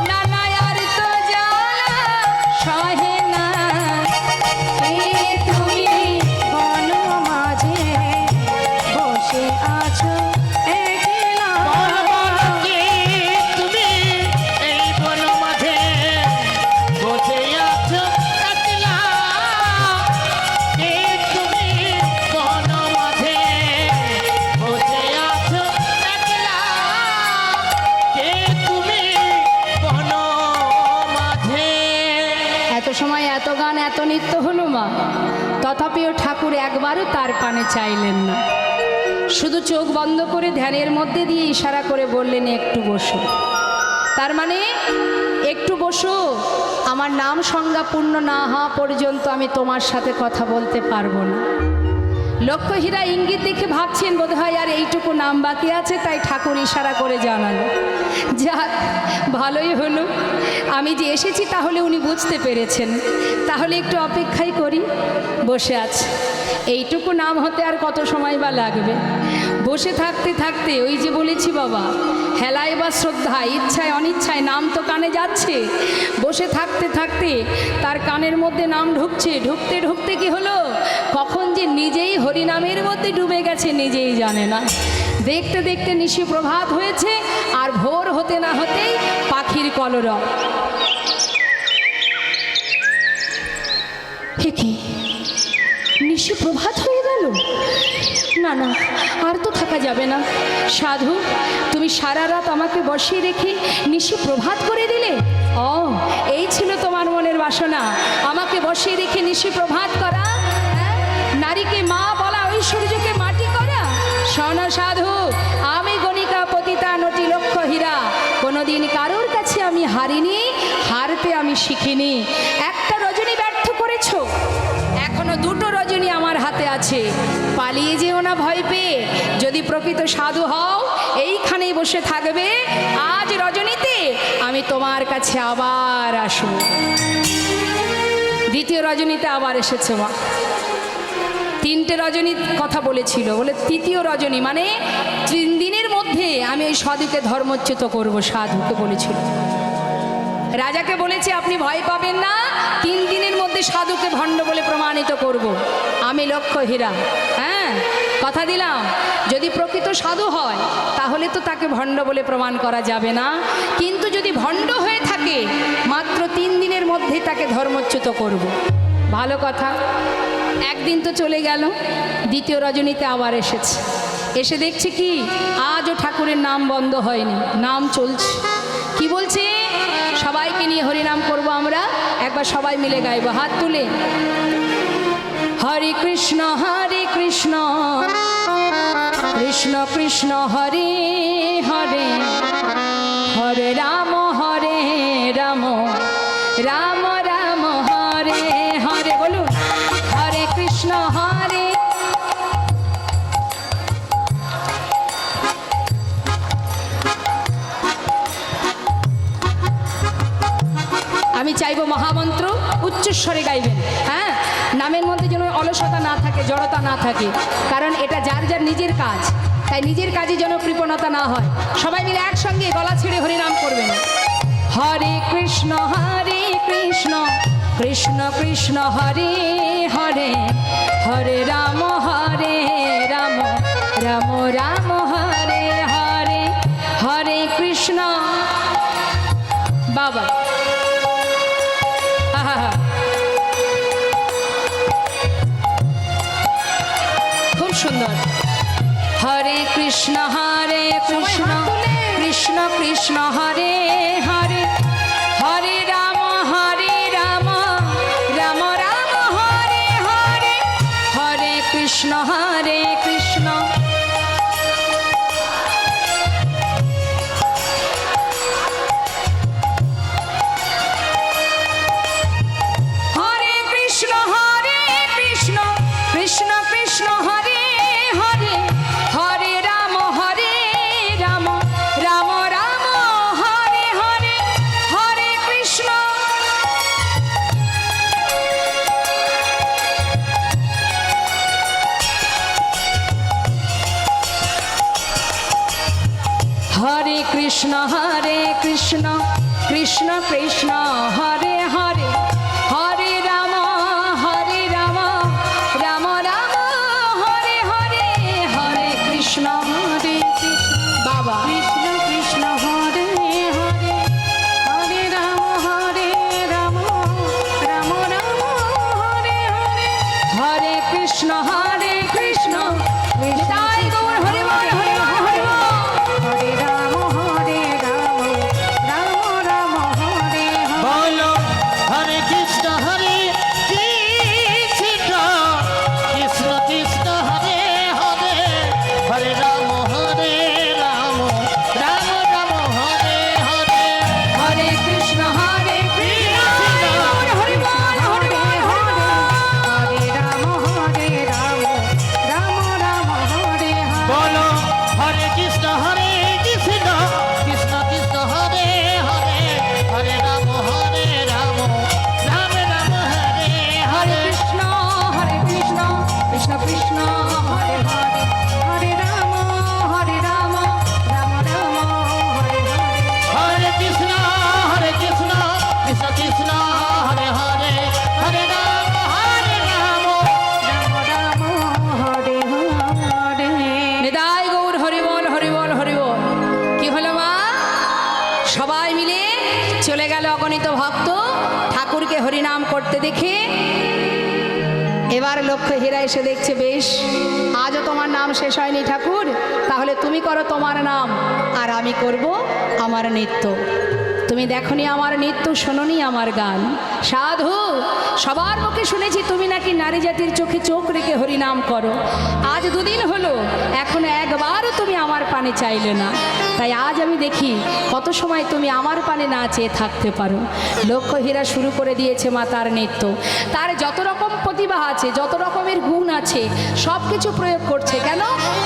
নানা আর তো জ্বালা সহে না। কে তুমি বন মাঝে বসে আছো একলা? বলো কে তুমি এই বন মাঝে বসে আছো একলা? কে তুমি বন মাঝে বসে আছো একলা? কে তুমি বন মাঝে? এত সময় এত গান এত নৃত্য হলো মা, তথাপিও ঠাকুর একবারও তার পানে চাইলেন না। শুধু চোখ বন্ধ করে ধ্যানের মধ্যে দিয়ে ইশারা করে বললেন, একটু বসো। তার মানে একটু বসো, আমার নাম সংজ্ঞা পূর্ণ না হওয়া পর্যন্ত আমি তোমার সাথে কথা বলতে পারবো না। লক্ষ্যহীরা ইঙ্গিত দেখে ভাবছেন বোধহয় আর এইটুকু নাম বাকি আছে, তাই ঠাকুর ইশারা করে জানালো। যাক, ভালোই হলো, আমি যে এসেছি তাহলে উনি বুঝতে পেরেছেন। তাহলে একটু অপেক্ষাই করি। বসে আছে, এইটুকু নাম হতে আর কত সময় বা লাগবে? বসে থাকতে থাকতে ওই যে বলেছি বাবা, হেলায় বা শ্রদ্ধা, ইচ্ছায় অনিচ্ছায় নাম তো কানে যাচ্ছে। বসে থাকতে থাকতে তার কানের মধ্যে নাম ঢুকছে, ঢুকতে ঢুকতে কি হলো, কখন যে নিজেই হরিনামের মধ্যে ডুবে গেছে নিজেই জানে না। দেখতে দেখতে নিশি প্রভাত হয়েছে, আর ভোর হতে না হতেই পাখির কলরব। হে কি, নিশি প্রভাত হয়ে গেল? না না, আর তো থাকা যাবে না। সাধু, তুমি সারা রাত আমাকে বসিয়ে রেখে নিশি প্রভাত করে দিলে। ও, এই ছিল তোমার মনের বাসনা, আমাকে বসিয়ে রেখে নিশি প্রভাত করা, হ্যাঁ? নারীকে মা বলা, ঐশ্বর্যকে মাটি করা। শোনো সাধু, আমি গণিকা পতিতা নটি লক্ষ্য হীরা, কোনোদিন কারোর কাছে আমি হারিনি, হারতে আমি শিখিনি। একটা রজনী ব্যর্থ করেছো, এখনো দুটো রজনী আমার হাতে আছে। পালিয়ে যেও না ভয় পেয়ে। যদি প্রকৃত সাধু হও এইখানেই বসে থাকবে। আজ রজনীতে আমি তোমার কাছে আবার আসবো। দ্বিতীয় রজনীতে আবার এসেছে মা। তিনটে রজনীর কথা বলেছিল, বলে তৃতীয় রজনী মানে 3 দিনের মধ্যে আমি ওই সাধুকে ধর্মচ্যুত করব, সাধুকে বলেছিল। রাজাকে বলেছে আপনি ভয় পাবেন না, 3 দিনের মধ্যে সাধুকে ভণ্ড বলে প্রমাণিত করব। আমি লক্ষ্য হীরা, হ্যাঁ কথা দিলাম। যদি প্রকৃত সাধু হয় তাহলে তো তাকে ভণ্ড বলে প্রমাণ করা যাবে না, কিন্তু যদি ভণ্ড হয়ে থাকে মাত্র 3 দিনের মধ্যে তাকে ধর্মচ্যুত করব। ভালো কথা। একদিন তো চলে গেল, দ্বিতীয় রজনীতে আবার এসেছে। এসে দেখছে কি আজও ঠাকুরের নাম বন্ধ হয়নি, নাম চলছে। কি বলছে? সবাইকে নিয়ে হরিনাম করব আমরা, একবার সবাই মিলে গাইব হাত তুলে। হরে কৃষ্ণ কৃষ্ণ কৃষ্ণ হরে হরে, হরে রাম রাম রাম হরে হরে। বলুন হরে কৃষ্ণ হরে। আমি চাইবো মহামন্ত্র উচ্চস্বরে গাইবেন, হ্যাঁ নামের মধ্যে যেন অলসতা না থাকে, জড়তা না থাকে, কারণ এটা যার যার নিজের কাজ, তাই নিজের কাজে যেন কৃপণতা না হয়। সবাই মিলে একসঙ্গে গলা ছেড়ে হরিনাম করবেন। হরে কৃষ্ণ কৃষ্ণ কৃষ্ণ হরে হরে, হরে রাম রাম রাম হরে হরে। হরে কৃষ্ণ বাবা, খুব সুন্দর। হরে কৃষ্ণ কৃষ্ণ কৃষ্ণ হরে হরে, হরে রাম রাম রাম হরে হরে। হরে কৃষ্ণ কৃষ্ণ হরে কৃষ্ণ কৃষ্ণ কৃষ্ণ হরে হরে, হরে রাম রাম রাম হরে হরে। হরে কৃষ্ণ হরে কৃষ্ণ কৃষ্ণ কৃষ্ণ হরে হরে, হরে রাম রাম রাম হরে হরে। হরে কৃষ্ণ বাবা, কৃষ্ণ কৃষ্ণ হরে হরে, হরে রাম রাম রাম হরে হরে। হরে কৃষ্ণ নিতাই গৌর হরি বল হরি বল হরি বল। হরে রাম রাম রাম হরে হরে। বলো হরে কৃষ্ণ কৃষ্ণ কৃষ্ণ কৃষ্ণ হরে হরে, হরে রাম রাম রাম হরে হরে। হরে কৃষ্ণ নিতাই গৌর হরি বল হরি বল হরি বল। হরে রাম রাম রাম হরে হরে। বলো হরে কৃষ্ণ কৃষ্ণ কৃষ্ণ কৃষ্ণ হরে হরে, হরে রাম রাম রাম হরে হরে হরে। কৃষ্ণ কৃষ্ণ কৃষ্ণ হরে হরে, হরে রাম রাম রাম হরে হরে। হরে কৃষ্ণ কৃষ্ণ কৃষ্ণ কৃষ্ণ হরে হরে, হরে রাম রাম রাম হরে হরে। নিতাই গৌর হরি বল হরি বল হরি বল। কি হলো মা? সবাই মিলে চলে গেল অগণিত ভক্ত ঠাকুরকে হরিনাম করতে দেখে। এবার লক্ষ্য হীরা এসে দেখছে, বেশ আজও তোমার নাম শেষ হয়নি ঠাকুর, তাহলে তুমি করো তোমার নাম আর আমি করব আমার নৃত্য। তুমি দেখনি আমার নৃত্য, শোনোনি আমার গান। সাধু, সবার মুখে শুনেছি তুমি নাকি নারী জাতির চোখে চোখ রেখে হরিনাম করো। আজ দুদিন হলো, এখনো একবারও তুমি আমার পানে চাইলে না। তাই আজ আমি দেখি কত সময় তুমি আমার পানে না চেয়ে থাকতে পারো। লক্ষ্য হীরা শুরু করে দিয়েছে মা তার নৃত্য। তার যত রকম প্রতিভা আছে, যত রকমের গুণ আছে, সব কিছু প্রয়োগ করছে। কেন?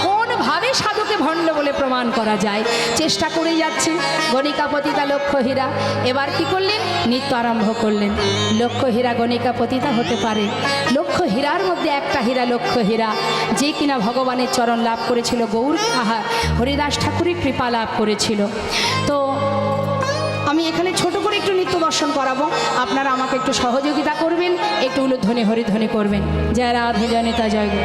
কোনভাবে সাধুকে ভণ্ড বলে প্রমাণ করা যায় চেষ্টা করে যাচ্ছে। গণিকা পতিতা লক্ষ্য হীরা এবার কি করলেন? নৃত্য আরম্ভ করলেন। লক্ষ্য হীরা গণিকা পতিতা হতে পারে, লক্ষ্য হীরার মধ্যে একটা হীরা লক্ষ্য হীরা, যে কিনা ভগবানের চরণ লাভ করেছিল, গৌর হরিদাস ঠাকুরের কৃপা লাভ করেছিল। তো আমি এখানে ছোট করে একটু নৃত্য দর্শন করাবো, আপনারা আমাকে একটু সহযোগিতা করবেন, একটু উলুধ্বনি হরিধ্বনি করবেন। জয় রাধে, জয় নেতা, জয় গো।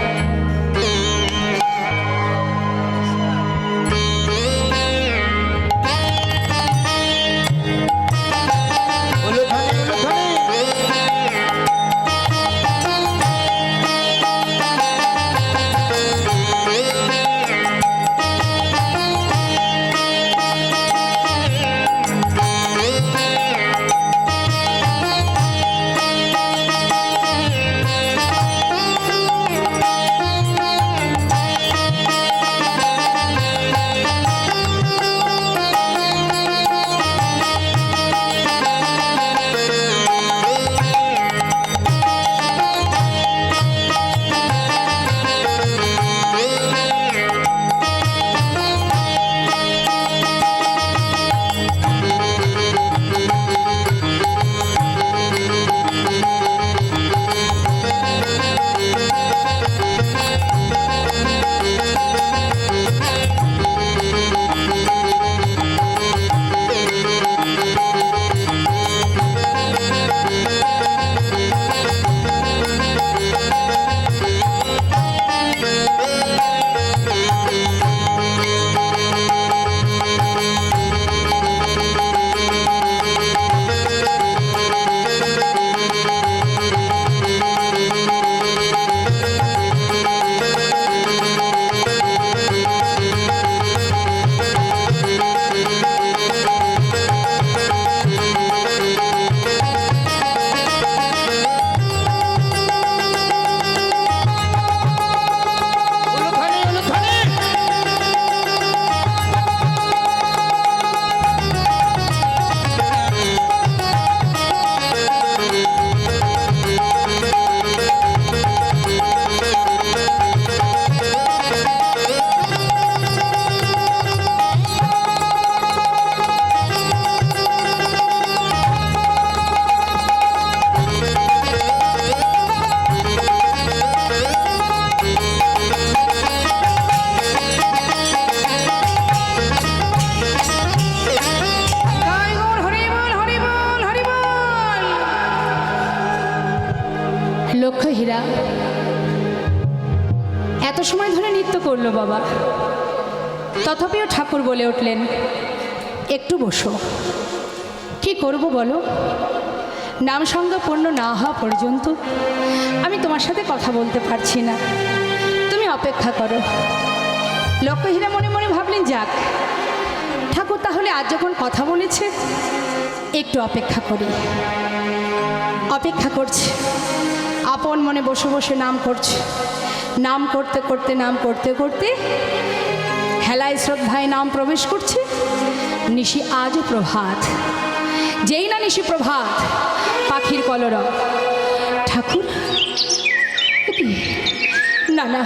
লক্ষ্য হীরা এত সময় ধরে নৃত্য করলো বাবা, তথাপিও ঠাকুর বলে উঠলেন, একটু বসো। কি করব বলো? নাম সঙ্গ পূর্ণ না হওয়া পর্যন্ত আমি তোমার সাথে কথা বলতে পারছি না, তুমি অপেক্ষা করো। লক্ষ্য হীরা মনে মনে ভাবলেন, যাক ঠাকুর তাহলে আজ যখন কথা বলেছে একটু অপেক্ষা করি। অপেক্ষা করছে, আপন মনে বসে বসে নাম করছে। নাম করতে করতে নাম করতে করতে হেলায় শ্রদ্ধায় নাম প্রবেশ করছে। নিশি আজও প্রভাত, যেই না নিশি প্রভাত, পাখির কলরব। ঠাকুর, না না,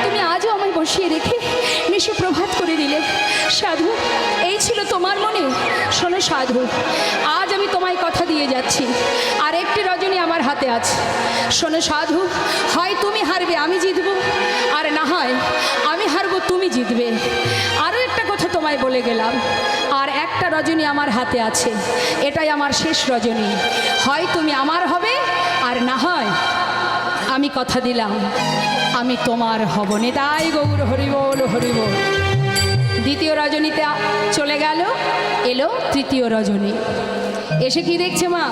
তুমি আজও আমায় বসিয়ে রেখে নিশি প্রভাত করে দিলে। সাধু, এই ছিল তোমার মনে? শোনো সাধু, আজ আমি তোমায় কথা দিয়ে যাচ্ছি, আর একটি রজনী আমার হাতে আছে। শোনো সাধু, হয় তুমি হারবে আমি জিতব, আর না হয় আমি হারবো তুমি জিতবে। আরও একটা কথা তোমায় বলে গেলাম, আর একটা রজনী আমার হাতে আছে, এটাই আমার শেষ রজনী। হয় তুমি আমার হবে, আর না হয় আমি কথা দিলাম আমি তোমার হব। নেতাই গৌর হরিবোল হরিবোল। দ্বিতীয় রজনীতে চলে গেল, এলো তৃতীয় রজনী। এসে কি দেখছে মা,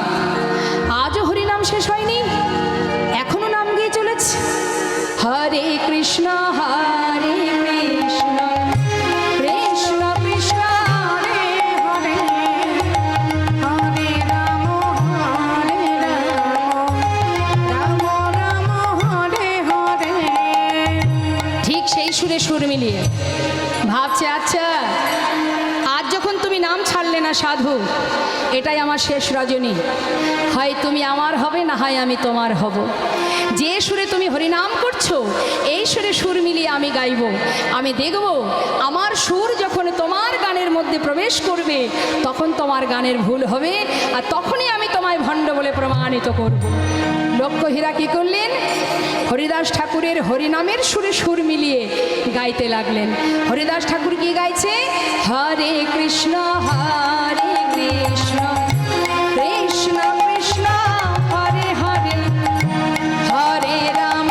আজও হরিনাম শেষ হয়নি, এখনো নাম গিয়ে চলেছে। হরে কৃষ্ণ হরে কৃষ্ণ কৃষ্ণ কৃষ্ণ হরে হরে সুরে সুর মিলিয়ে ভাবছে, আচ্ছা আজ যখন তুমি নাম ছাড়লে না সাধু, এটাই আমার শেষ রজনী। হয় তুমি আমার হবে, না হয় আমি তোমার হব। যে সুরে তুমি হরিনাম করছো, এই সুরে সুর মিলিয়ে আমি গাইব। আমি দেখব আমার সুর যখন তোমার গানের মধ্যে প্রবেশ করবে, তখন তোমার গানের ভুল হবে, আর তখনই আমি তোমায় ভণ্ড বলে প্রমাণিত করব। লক্ষ্য হীরা কী করলেন? হরিদাস ঠাকুরের হরিনামের সুরে সুর মিলিয়ে গাইতে লাগলেন। হরিদাস ঠাকুর কি গাইছে? হরে কৃষ্ণ হরে কৃষ্ণ কৃষ্ণ কৃষ্ণ হরে হরে, হরে রাম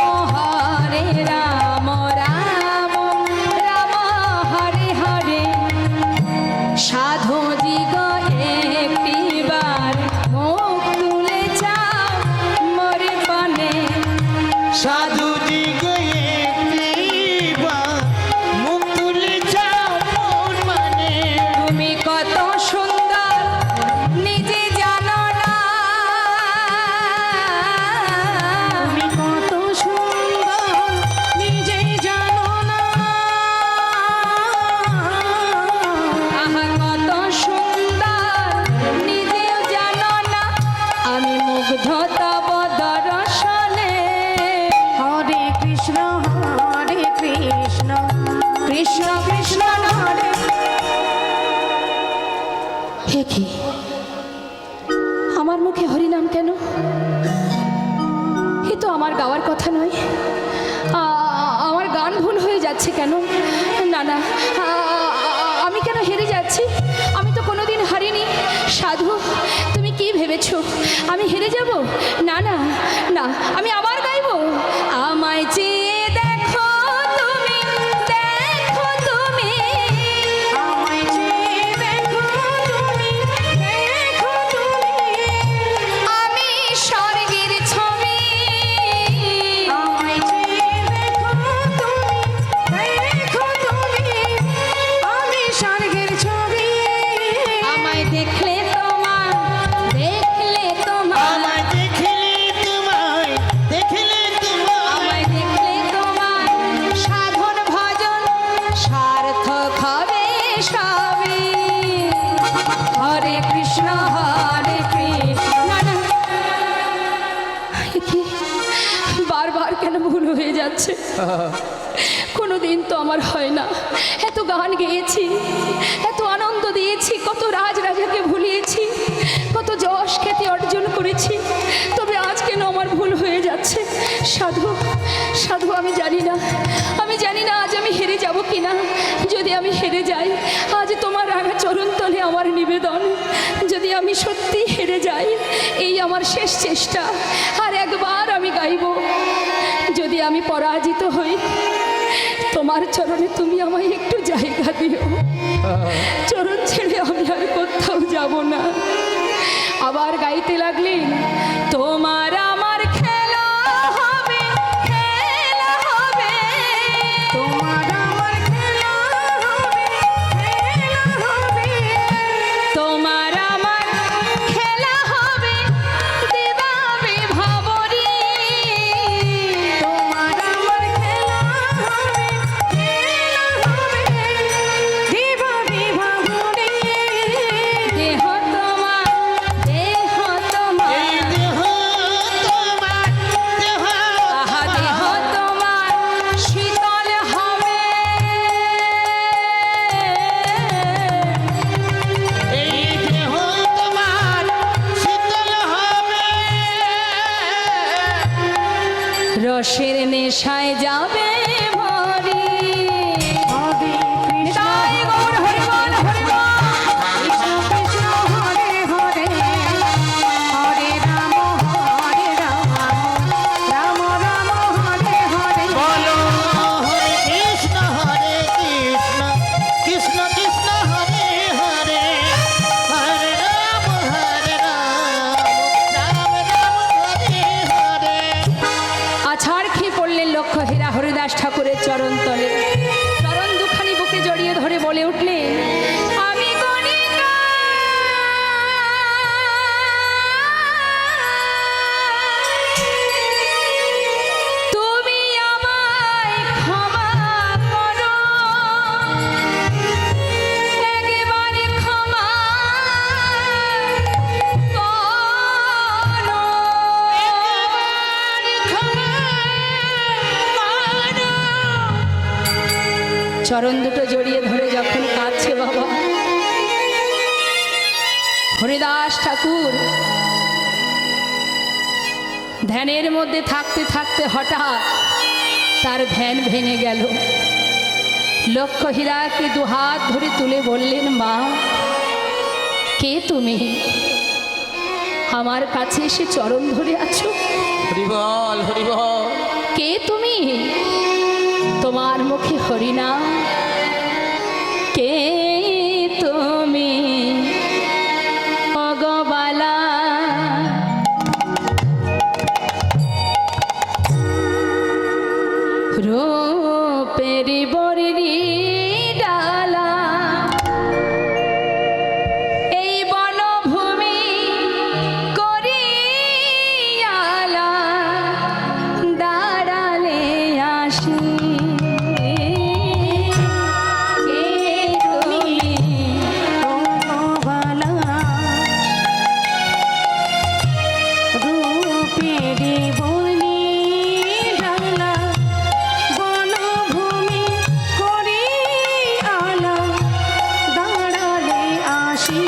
রাম রাম হরে হরে। সাধু দিগ একটিবার মুখ তুলে চাও মরে পানে। সাধু মুখ তুলে যাও মোর মানে। তুমি কত সুন্দর নিজে জানো না, তুমি কত সুন্দর নিজেই জানো না। আহা কত সুন্দর নিজেও জানো না, আমি মুগ্ধ তব দর্শনে। হরে কৃষ্ণ কৃষ্ণ কৃষ্ণ হরে। হে কি আমার মুখে হরিনাম কেন? এ তো আমার গাওয়ার কথা নয়। আমার গান ভুল হয়ে যাচ্ছে কেন? না না, আমি কেন হেরে যাচ্ছি? আমি তো কোনোদিন হারিনি। সাধু, তুমি কি ভেবেছো আমি হেরে যাব? না না না, আমি আবার গাইবো। আমায় চেয়ে দেখো তুমি, দেখো তুমি, আমায় চেয়ে দেখো তুমি, দেখো তুমি, আমি স্বর্গের ছবি। আমায় চেয়ে দেখো তুমি, দেখো তুমি, আমি স্বর্গের ছবি। আমায় দেখলে তোমার, দেখলে তোমার, আমায় দেখলে তোমায়, দেখলে তোমায়। আমায় দেখলে তোমার সাধন ভজন সার্থক হবে সবই। হরে কৃষ্ণ হরে কৃষ্ণ। না না, এ কি বারবার কেন ভুল হয়ে যাচ্ছে? কোনো দিন তো আমার হয় না। এত গান গেয়েছি, এত আনন্দ দিয়েছি, কত রাজাকে ভুলিয়েছি, কত যশ খ্যাতি অর্জন করেছি, তবে আজ কেন আমার ভুল হয়ে যাচ্ছে? সাধু সাধু, আমি জানি না আজ আমি হেরে যাব কিনা। যদি আমি হেরে যাই, আজ তোমার রাঙা চরণ তলে আমার নিবেদন। যদি আমি সত্যি হেরে যাই, এই আমার শেষ চেষ্টা, আর একবার আমি গাইব। যদি আমি পরাজিত হই, তোমার চরণে তুমি আমায় একটু জায়গা দিও। চরণ ছেড়ে আমি আর কোথাও যাব না। আবার গাইতে লাগলেন, তোমার আমার খেলা হবে, খেলা হবে, তোমার আমার খেলা হবে, খেলা হবে, তোমার আমার খেলা হবে দেবা বিভাবরী। তোমার আমার খেলা হবে, খেলা হবে, দিবা বিভা ভরে। দেহ তোমার, দেহ তোমার, এই দেহ তোমার, দেহ আহা দেহ তোমার শীতল হবে। এই দেহ তোমার শীতল হবে। রসের নেশায় যাবে ভরি। হরে কৃষ্ণ তাই গৌর হরিবল হরিবল। কৃষ্ণ কৃষ্ণ হরে হরে, হরে রাম রাম রাম হরে হরে। বলো হরে কৃষ্ণ কৃষ্ণ কৃষ্ণ হরে হরে, হরে রাম রাম রাম হরে হরে। আছাড় খেয়ে পড়লেন লক্ষ্য হীরা হরিদাস ঠাকুরের চরণ তলে। চরণ দুখানি বুকে জড়িয়ে ধরে বলে উঠলেন, আমি গণিকা, তুমি আমায় ক্ষমা করো। চরণ দুটো জড়িয়ে ধরে যখন কাঁদছে বাবা, হরিদাস ঠাকুর ধ্যানের মধ্যে থাকতে থাকতে হঠাৎ তার ধ্যান ভেঙে গেল। লক্ষ্য হীরাকে দুহাত ধরে তুলে বললেন, মা কে তুমি? আমার কাছে এসে চরণ ধরে আছো, হরিবল হরিবল। কে তুমি? তোমার মুখে হরিনাম, কে তুমি? অগবালা রূপেরি বরি ডালা, এই বনভূমি করিয়ালা, দাঁড়ালে আসি কে তুমি? বালা রূপেরি বলি ডালা, বনভূমি করিয়ালা, দাঁড়ালে আসি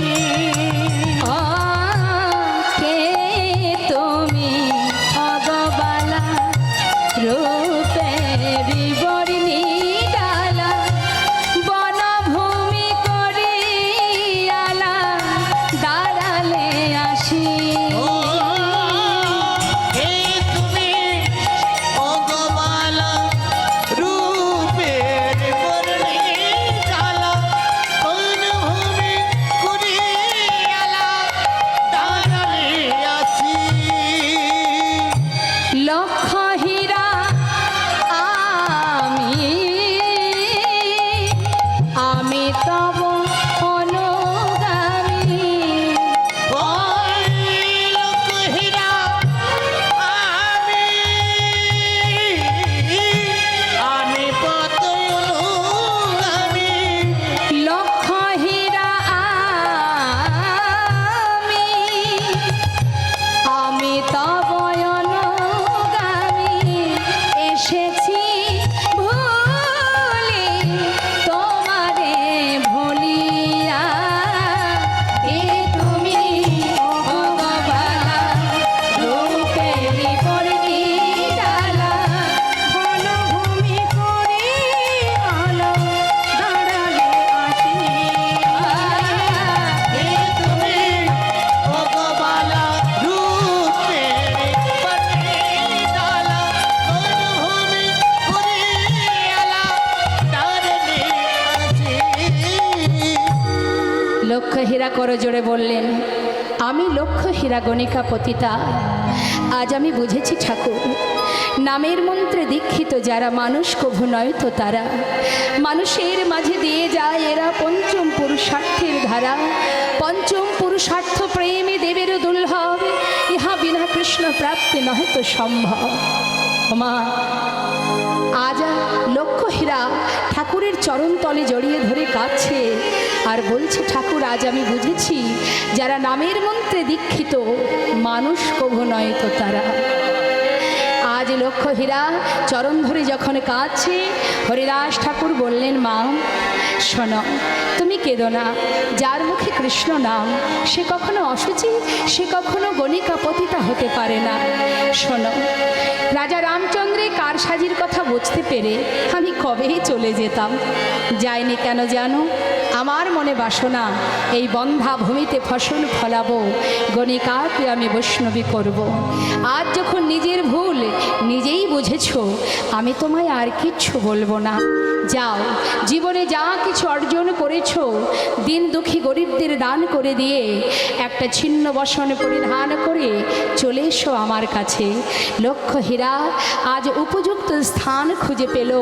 কে তুমি? অগবালা রূপেরি বর্ণি ডালা, বনভূমি করিয়ালা, দাঁড়ালে আসি ও হে তুমি অগবালা রূপের বর্ণে ডালা, বনভূমি করিয়ালা, দাঁড়ালে আসি। লক্ষ হীরা আমি তব অনুগামী, ওই লোকহীরা আমি পত অনুগামী। লক্ষ হীরা আমি তব অনুগামী, এসেছি ভুলি তোমারে ভুলিয়া, এ তুমি ভগবালা রূপেরি বর্ণি ডালা, বনভূমি করিয়ালা, দাঁড়ালে আসি হে তুমি ভগবালা রূপের বর্ণে ডালা, বনভূমি করিয়ালা, দাঁড়ালে আসি। লক্ষ্য হীরা করে জোরে বললেন, আমি লক্ষ্য হীরা গণিকা পতিতা। আজ আমি বুঝেছি ঠাকুর, নামের মন্ত্রে দীক্ষিত যারা মানুষ কভু নয়ত তারা, মানুষের মাঝে দিয়ে যায় এরা পঞ্চম পুরুষার্থের ধারা। পঞ্চম পুরুষার্থ প্রেমে দেবের দুর্লভ, ইহা বিনা কৃষ্ণ প্রাপ্তি নহে তো সম্ভব। মা আজ লক্ষ্য হীরা ঠাকুরের চরণ তলে জড়িয়ে ধরে কাঁদছে আর বলছে, ঠাকুর আজ আমি বুঝেছি যারা নামের মন্ত্রে দীক্ষিত মানুষ কভু নয় তো তারা। আজ লক্ষ্য হীরা চরণ ধরে যখন কাঁদছে, হরিদাস ঠাকুর বললেন, মা শোনো, তুমি কেঁদো না। যার মুখে কৃষ্ণ নাম সে কখনো অসুচি, সে কখনো গণিকা পতিতা হতে পারে না। শোনো, রাজা রামচন্দ্রের কারসাজির কথা বুঝতে পেরে আমি কবেই চলে যেতাম, যাইনি কেন জানো? আমার মনে বাসনা এই বন্ধা ভূমিতে ফসল ফলাবো, গণিকাকে আমি বৈষ্ণবী করব। আজ যখন নিজের ভুল নিজেই বুঝেছো, আমি তোমায় আর কিচ্ছু বলবো না। যাও, জীবনে যা কিছু অর্জন করেছো দিন দুঃখী গরিবদের দান করে দিয়ে একটা ছিন্ন বসন পরিধান করে চলে এসো আমার কাছে। লক্ষ্য হীরা আজ উপযুক্ত স্থান খুঁজে পেল।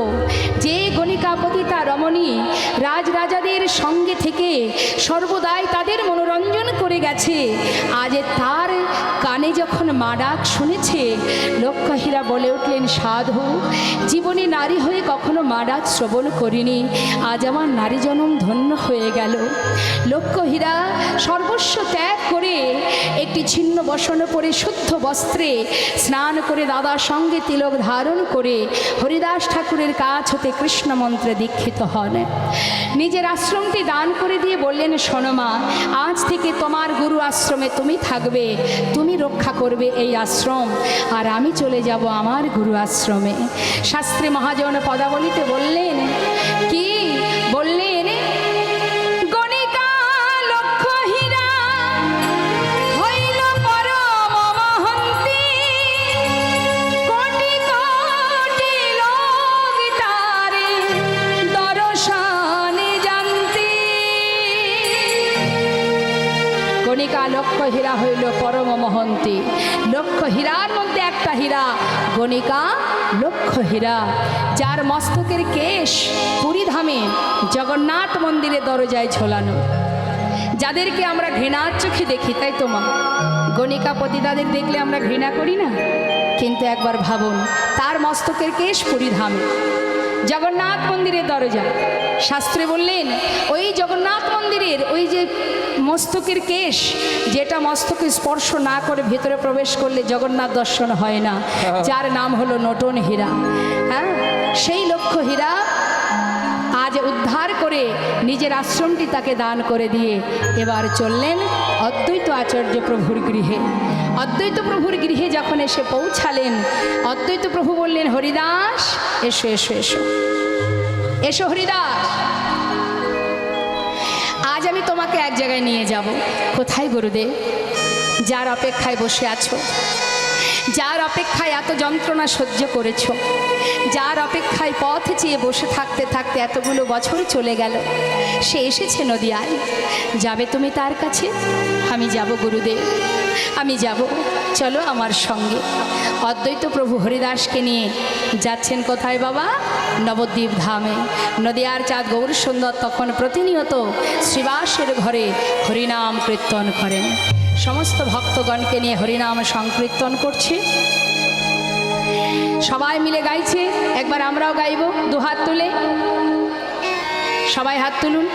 যে গণিকা পতিতা রমণী রাজরাজাদের সঙ্গে থেকে সর্বদাই তাদের মনোরঞ্জন করে গেছে, আজ তার কানে যখন মা ডাক শুনেছে, লক্ষ্য হীরা বলে উঠলেন, সাধু, জীবনে নারী হয়ে কখনো মা ডাক শ্রবণ শ্রবণ করিনি, আজ আমার নারী জনম ধন্য হয়ে গেল। লক্ষ হীরা সর্বস্ব ত্যাগ করে একটি ছিন্ন বসন পরে শুদ্ধ বস্ত্রে স্নান করে দাদার সঙ্গে তিলক ধারণ করে হরিদাস ঠাকুরের কাছ হতে কৃষ্ণ মন্ত্রে দীক্ষিত হন। নিজের আশ্রমটি দান করে দিয়ে বললেন, শোনো মা, আজ থেকে তোমার গুরু আশ্রমে তুমি থাকবে, তুমি রক্ষা করবে এই আশ্রম, আর আমি চলে যাব আমার গুরু আশ্রমে। শাস্ত্রী মহাজন পদাবলিতে বললেন কি? বললেন, গণিকা লক্ষ হীরা হইল পরম মহন্তি, কোটি কোটি লোক তারে দর্শনে জানতি। গণিকা লক্ষ হীরা হইল পরম মহন্তি। লক্ষ হীরার মধ্যে একটা হীরা গণিকা লক্ষ হীরা, যার মস্তকের কেশ পুরীধামে জগন্নাথ মন্দিরের দরজায় ঝোলানো, যাদেরকে আমরা ঘৃণার চোখে দেখি, তাই তো মা? গণিকা পতিতাদের দেখলে আমরা ঘৃণা করি না, কিন্তু একবার ভাবুন, তার মস্তকের কেশ পুরীধামে জগন্নাথ মন্দিরের দরজা। শাস্ত্রে বললেন, ওই জগন্নাথ মন্দিরের ওই যে মস্তকের কেশ, যেটা মস্তকে স্পর্শ না করে ভেতরে প্রবেশ করলে জগন্নাথ দর্শন হয় না, যার নাম হলো নটন হীরা। হ্যাঁ, সেই লক্ষ হীরা আজ উদ্ধার করে নিজের আশ্রমটি তাকে দান করে দিয়ে এবার চললেন অদ্বৈত আচার্য প্রভুর গৃহে। অদ্বৈত প্রভুর গৃহে যখন এসে পৌঁছালেন, অদ্বৈত প্রভু বললেন, হরিদাস এসো এসো এসো এসো হরিদাস, আজ আমি তোমাকে এক জায়গায় নিয়ে যাব। কোথায় গুরুদেব? যার অপেক্ষায় বসে আছো, যার অপেক্ষায় এত যন্ত্রণা সহ্য করেছ, যার অপেক্ষায় পথ চেয়ে বসে থাকতে থাকতে এতগুলো বছর চলে গেল, সে এসেছে নদিয়ায়। যাবে তুমি তার কাছে? আমি যাব গুরুদেব, আমি যাব, চলো আমার সঙ্গে। অদ্বৈত প্রভু হরিদাসকে নিয়ে যাচ্ছেন কোথায় বাবা? নবদ্বীপ ধামে। নদিয়ার চাঁদ গৌর সুন্দর তখন প্রতিনিয়ত শ্রীবাসের ঘরে হরিনাম কীর্তন করেন। সমস্ত ভক্তগণকে নিয়ে হরিনাম সংকীর্তন করছে, সবাই মিলে গাইছে। একবার আমরাও গাইব, দুহাত তুলে, সবাই হাত তুলুন,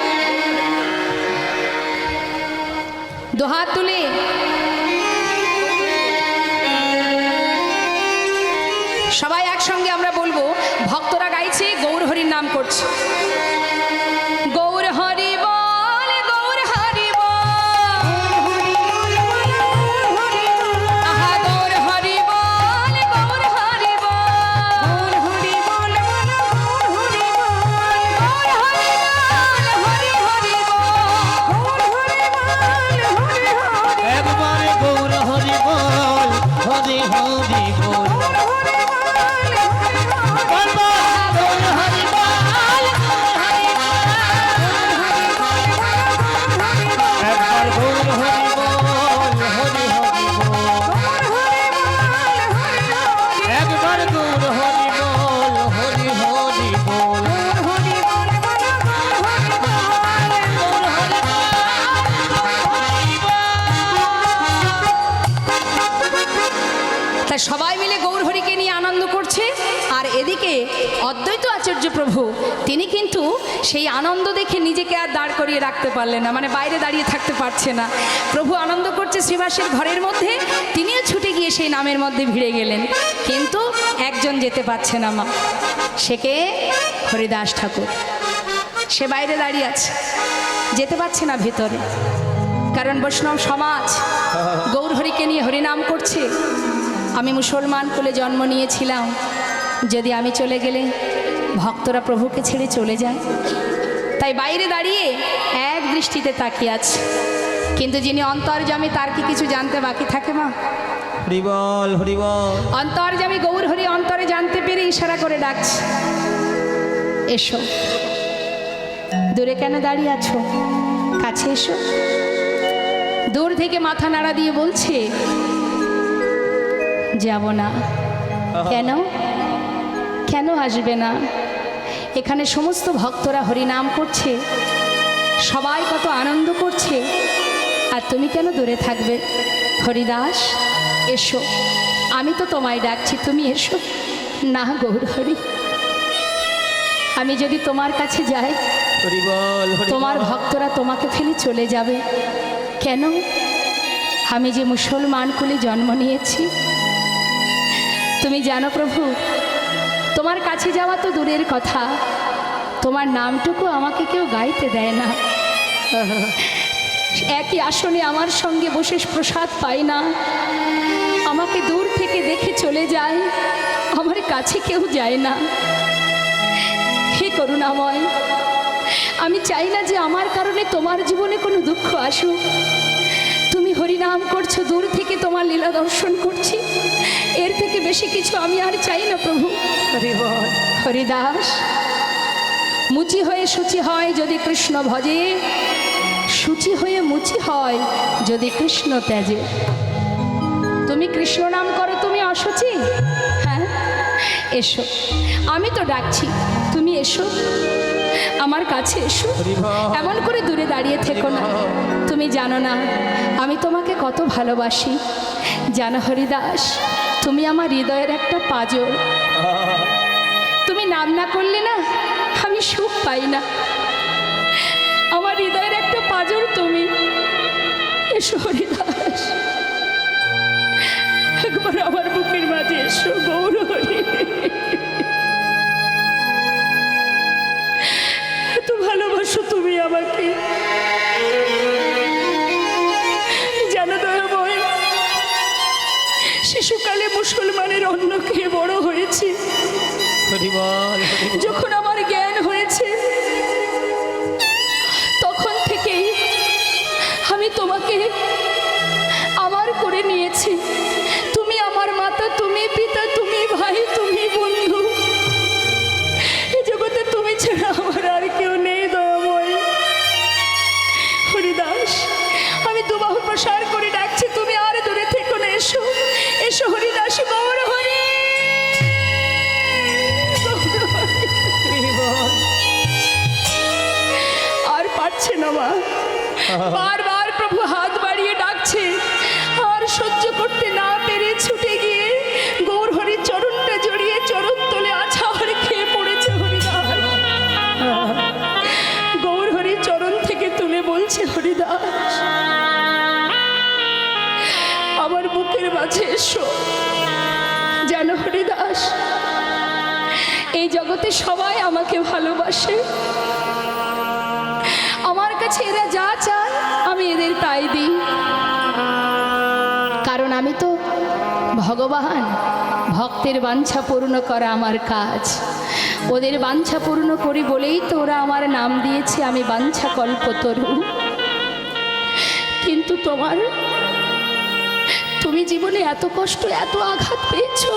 দুহাত তুলে। সবাই একসঙ্গে আমরা বলবো, ভক্তরা গাইছে, গৌর হরির নাম করছে। গৌর হরি বল, গৌর হরি বল, আহা গৌর হরি বল, গৌর হরি বল, হরি বল, হরি বল, হরি হরি বল, একবারে গৌর হরি বল, হরি হরি বল। সবাই মিলে গৌর হরিকে নিয়ে আনন্দ করছে। আর এদিকে অদ্বৈত আচার্য প্রভু, তিনি কিন্তু সেই আনন্দ দেখে নিজেকে আর দাঁড় করিয়ে রাখতে পারলেন না, মানে বাইরে দাঁড়িয়ে থাকতে পারছে না। প্রভু আনন্দ করছে শ্রীবাসের ঘরের মধ্যে, তিনিও ছুটে গিয়ে সেই নামের মধ্যে ভিড়ে গেলেন। কিন্তু একজন যেতে পারছে না মা, সে কে? হরিদাস ঠাকুর। সে বাইরে দাঁড়িয়ে আছে, যেতে পারছে না ভেতরে, কারণ বৈষ্ণব সমাজ গৌর হরিকে নিয়ে হরিনাম করছে। আমি মুসলমান কুলে জন্ম নিয়েছিলাম, যদি আমি চলে গেলে ভক্তরা প্রভুকে ছেড়ে চলে যায়, তাই বাইরে দাঁড়িয়ে এক দৃষ্টিতে তাকিয়ে আছে। কিন্তু যিনি অন্তর্যামী, তার কি কিছু জানতে বাকি থাকে মা? হরি বল, হরি বল। অন্তর্যামী গৌর হরি অন্তরে জানতে পেরে ইশারা করে ডাকছে, এসো। দূরে কেন দাঁড়িয়ে আছো? কাছে এসো। দূর থেকে মাথা নাড়া দিয়ে বলছে, যাব না। কেন? কেন আসবে না? এখানে সমস্ত ভক্তরা হরিনাম করছে, সবাই কত আনন্দ করছে, আর তুমি কেন দূরে থাকবে? হরিদাস এসো, আমি তো তোমায় ডাকছি, তুমি এসো না। গৌর হরি, আমি যদি তোমার কাছে যাই হরি বল, হরি তোমার বল। ভক্তরা তোমাকে ফেলে চলে যাবে কেন? আমি যে মুসলমান কুলে জন্ম নিয়েছি। তুমি জানো প্রভু, তোমার কাছে যাওয়া তো দূরের কথা, তোমার নামটুকু আমাকে কেউ গাইতে দেয় না। একই আসনে আমার সঙ্গে বসে প্রসাদ পাই না, আমাকে দূর থেকে দেখে চলে যায়, আমার কাছে কেউ যায় না। হে করুণাময়, আমি চাই না যে আমার কারণে তোমার জীবনে কোনো দুঃখ আসুক। তুমি হরিনাম করছো, দূর থেকে তোমার লীলা দর্শন করছি, এর থেকে বেশি কিছু আমি আর চাই না প্রভু। হরি বল। হরিদাস, মুচি হয়ে সূচি হয় যদি কৃষ্ণ ভজে, সূচি হয়ে মুচি হয় যদি কৃষ্ণ ত্যাজে। তুমি কৃষ্ণ নাম করো, তুমি অসুচি? হ্যাঁ, এসো, আমি তো ডাকছি, তুমি এসো, আমার কাছে এসো। হরি বল। এমন করে দূরে দাঁড়িয়ে থেকো না। তুমি জানো না আমি তোমাকে কত ভালোবাসি। জানো হরিদাস, তুমি আমার হৃদয়ের একটা পাঁজর। তুমি নাম না করলে না আমি সুখ পাই না। আমার হৃদয়ের একটা পাঁজর তুমি। এসো হরিদাস, একবার আমার বুকের মাঝে এসো গৌর হরি। এত ভালোবাসো তুমি আমাকে। জানো দয়াময়, শিশুকালে মুসলমানের অন্ন খেয়ে বড় হয়েছি। হরি বল, হরি বল। যখন আমার জ্ঞান হয়েছে তখন থেকেই আমি তোমাকে আমার করে নিয়েছি। তুমি আমার মাতা, তুমি পিতা, তুমি ভাই, তুমি বন্ধু। এই জগতে তুমি ছাড়া আমার আর কেউ নেই দয়াময়। হরিদাস, আমি দুবাহু প্রসার করে ডাকছি, তুমি আর দূরে থেকো না। এসো, এসো হরিদাস, গৌর হরি। হরি বল। আর পারছে না মা, বারবার প্রভু হাত বাড়িয়ে ডাকছে, আর সহ্য করতে না পেরে ছুটে গিয়ে গৌর হরির চরণটা জড়িয়ে চরণ তলে আছাড় খেয়ে পড়েছে হরিদাস। গৌর হরির চরণ থেকে তুলে বলছে, হরিদাস আমার বুকের মাঝে এসো। জানো হরিদাস, এই জগতে সবাই আমাকে ভালোবাসে। আমার কাছে এরা যা চায় আমি এদের তাই দিই, কারণ আমি তো ভগবান। ভক্তের বাঞ্ছা পূর্ণ করা আমার কাজ। ওদের বাঞ্ছা পূর্ণ করি বলেই তো ওরা আমার নাম দিয়েছে আমি বাঞ্ছা কল্পতরু। কিন্তু তুমি জীবনে এত কষ্ট, এত আঘাত পেয়েছো,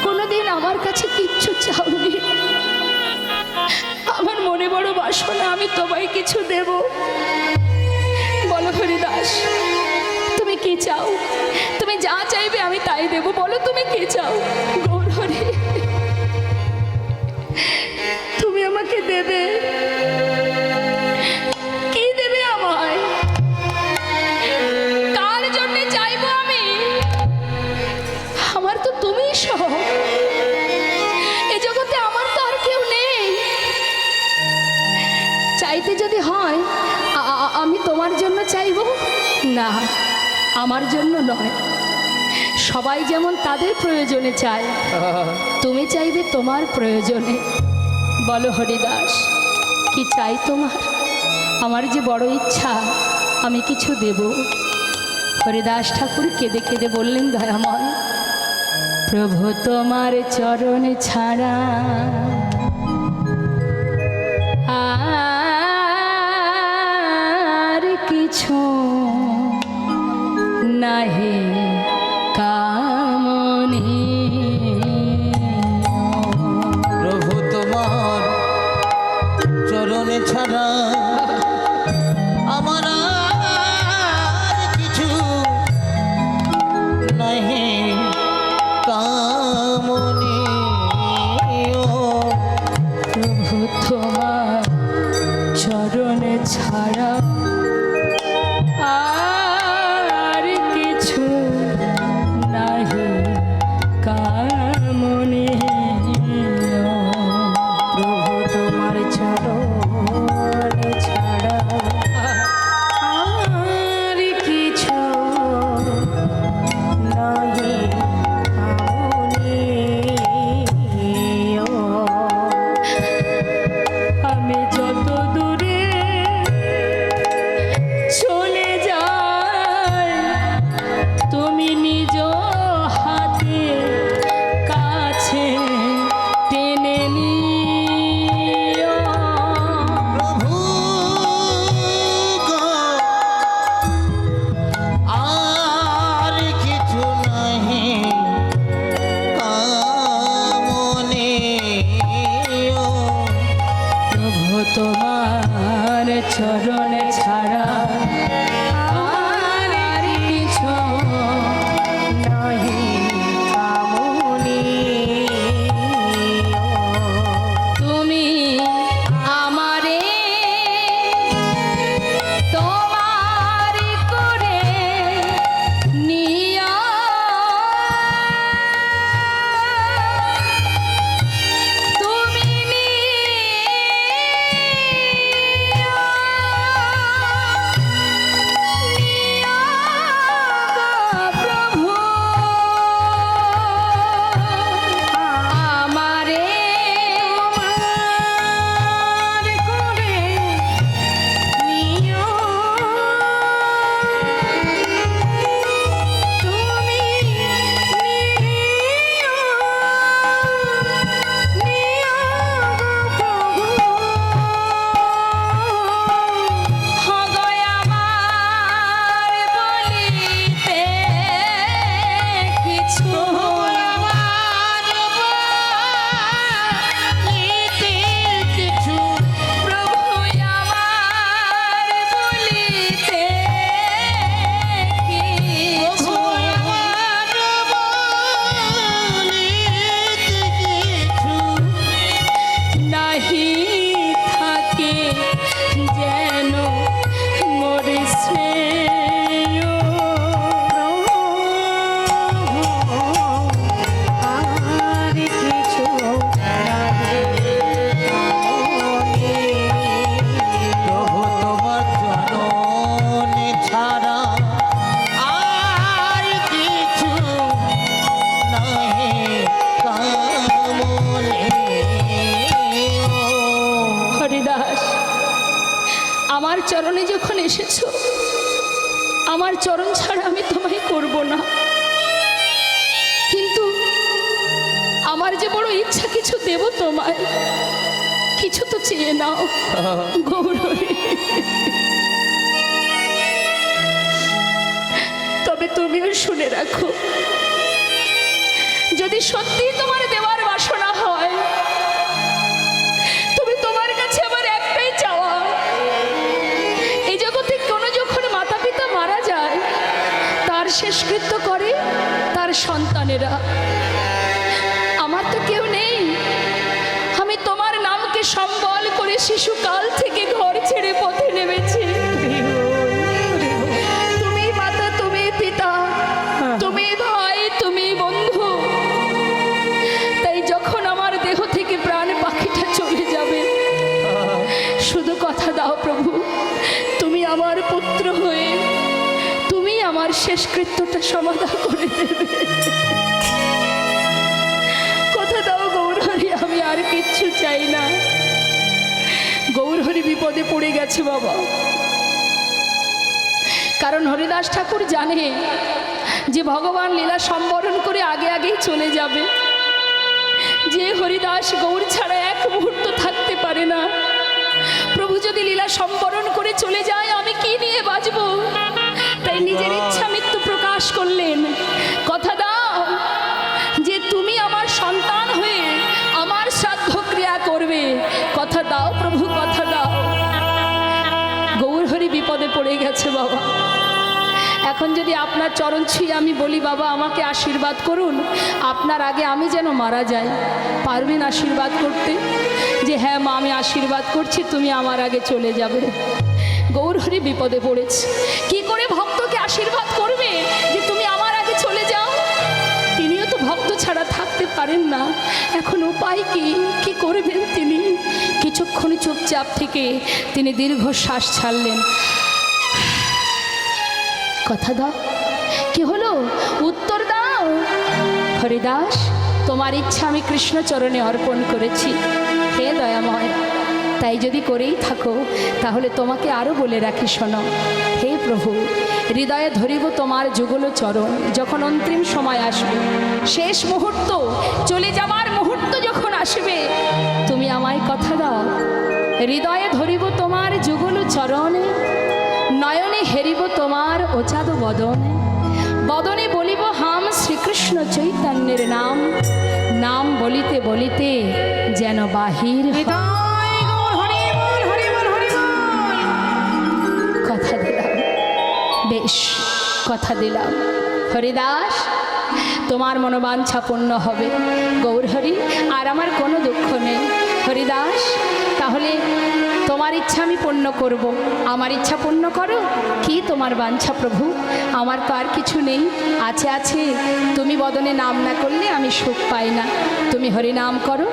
কোনোদিন আমার কাছে কিচ্ছু চাওনি। আমার মনে বড় বাসনা, আমি তোমায় কিছু দেব। বলো হরিদাস, তুমি কি চাও? তুমি যা চাইবে আমি তাই দেব। বলো তুমি কি চাও? গৌর হরি, তুমি আমাকে দেবে। কি দেবে আমায়? কার জন্যে চাইবো আমি? আমার তো তুমিই সহ। এ জগতে আমার তো আর কেউ নেই। চাইতে যদি হয় আমি তোমার জন্য চাইব না, আমার জন্য নয়। সবাই যেমন তাদের প্রয়োজনে চায়, তুমি চাইবে তোমার প্রয়োজনে। বলো হরিদাস, কি চাই তোমার? আমার যে বড় ইচ্ছা, আমি কিছু দেব। হরিদাস ঠাকুর কেঁদে কেঁদে বললেন, দয়াময় প্রভু তোমার চরণ ছাড়া আর কিছু নাহি কামনি। প্রভু তোমার চরণে ছাড়া আমার আর কিছু নাহি কামনি। প্রভু তোমার চরণে ছাড়া আর কিছু আমার চরণে যখন এসেছো, আমার চরণ ছাড়া আমি তোমায় করব না। কিন্তু আমার যে বড় ইচ্ছা কিছু দেব তোমায়, কিছু তো চেয়ে নাও গৌরী। তবে তুমিও শুনে রাখো, যদি সত্যি তোমার দেওয়ার বাসনা হয়, তবে তোমার কাছে আমার একটাই চাওয়া, এই জগতে কোনো যখন মাতা পিতা মারা যায়, তার শেষকৃত্য করে তার সন্তানেরা। আমার তো কেউ নেই, আমি তোমার নামকে সম্বল করে শিশুকাল থেকে ঘর ছেড়ে পথে নেমেছি। তুমি মাতা, তুমি পিতা, তুমি ভাই, তুমি বন্ধু। তাই যখন আমার দেহ থেকে প্রাণ পাখিটা চলে যাবে, শুধু কথা দাও প্রভু, তুমি আমার পুত্র হয়ে তুমি আমার শেষকৃত্যটা সমাধা করে দেবে। কথা দাও গৌরহরি, আমি আর কিচ্ছু চাই না। গৌরহরি বিপদে পড়ে গেছে বাবা, কারণ হরিদাস ঠাকুর জানে যে ভগবান লীলা সম্বরণ করে আগে আগেই চলে যাবে। যে হরিদাস গৌর ছাড়া এক মুহূর্ত থাকতে পারে না, প্রভু যদি লীলা সম্বরণ করে চলে যায়, আমি কি নিয়ে বাঁচব? তাই নিজের ইচ্ছা মৃত্যু প্রকাশ করলেন। কথা দাও যে তুমি আমার সন্তান হয়ে আমার শ্রাদ্ধ ক্রিয়া করবে। কথা দাও প্রভু, কথা দাও। গৌরহরি বিপদে পড়ে গেছে বাবা। এখন যদি আপনার চরণ ছুঁয়ে আমি বলি, বাবা আমাকে আশীর্বাদ করুন, আপনার আগে আমি যেন মারা যাই, পারবেন আশীর্বাদ করতে? যে হ্যাঁ মা, আমি আশীর্বাদ করছি, তুমি আমার আগে চলে যাবে। গৌরহরি বিপদে পড়েছে। কি করে ভক্তকে আশীর্বাদ করবে যে তুমি আমার আগে চলে যাও? তিনিও তো ভক্ত ছাড়া থাকতে পারেন না। এখন উপায় কি, কি করবেন তিনি? কিছুক্ষণ চুপচাপ থেকে তিনি দীর্ঘশ্বাস ছাড়লেন। কথা দাও, কি হলো? উত্তর দাও। হরিদাস, তোমার ইচ্ছা আমি কৃষ্ণচরণে অর্পণ করেছি, হে দয়াময়। তাই যদি করেই থাকো, তাহলে তোমাকে আরও বলে রাখি, শোনো। হে প্রভু, হৃদয়ে ধরিব তোমার যুগল চরণ। যখন অন্তিম সময় আসবে, শেষ মুহূর্ত, চলে যাবার মুহূর্ত যখন আসবে, তুমি আমায় কথা দাও, হৃদয়ে ধরিব তোমার যুগল চরণে, নয়নে হেরিব তোমার ওচাদ বদনে, বদনে বলিব হাম শ্রীকৃষ্ণ চৈতন্যের নাম, নাম বলিতে বলিতে যেন বাহির হয়। হৃদয় গৌর হরি বল, হরি বল, হরি বল। কথা দিলাম, বেশ কথা দিলাম। হরিদাস, তোমার মনোবাঞ্ছা পূর্ণ হবে। গৌরহরি, আর আমার কোনো দুঃখ নেই। হরিদাস, তাহলে তোমার ইচ্ছা আমি পূর্ণ করব, আমার ইচ্ছা পূর্ণ করো। কি তোমার বাঞ্ছা প্রভু? আমার তো আর কিছু নেই। আছে আছে, তুমি বদনে নাম না করলে আমি সুখ পাই না। তুমি হরিনাম করো।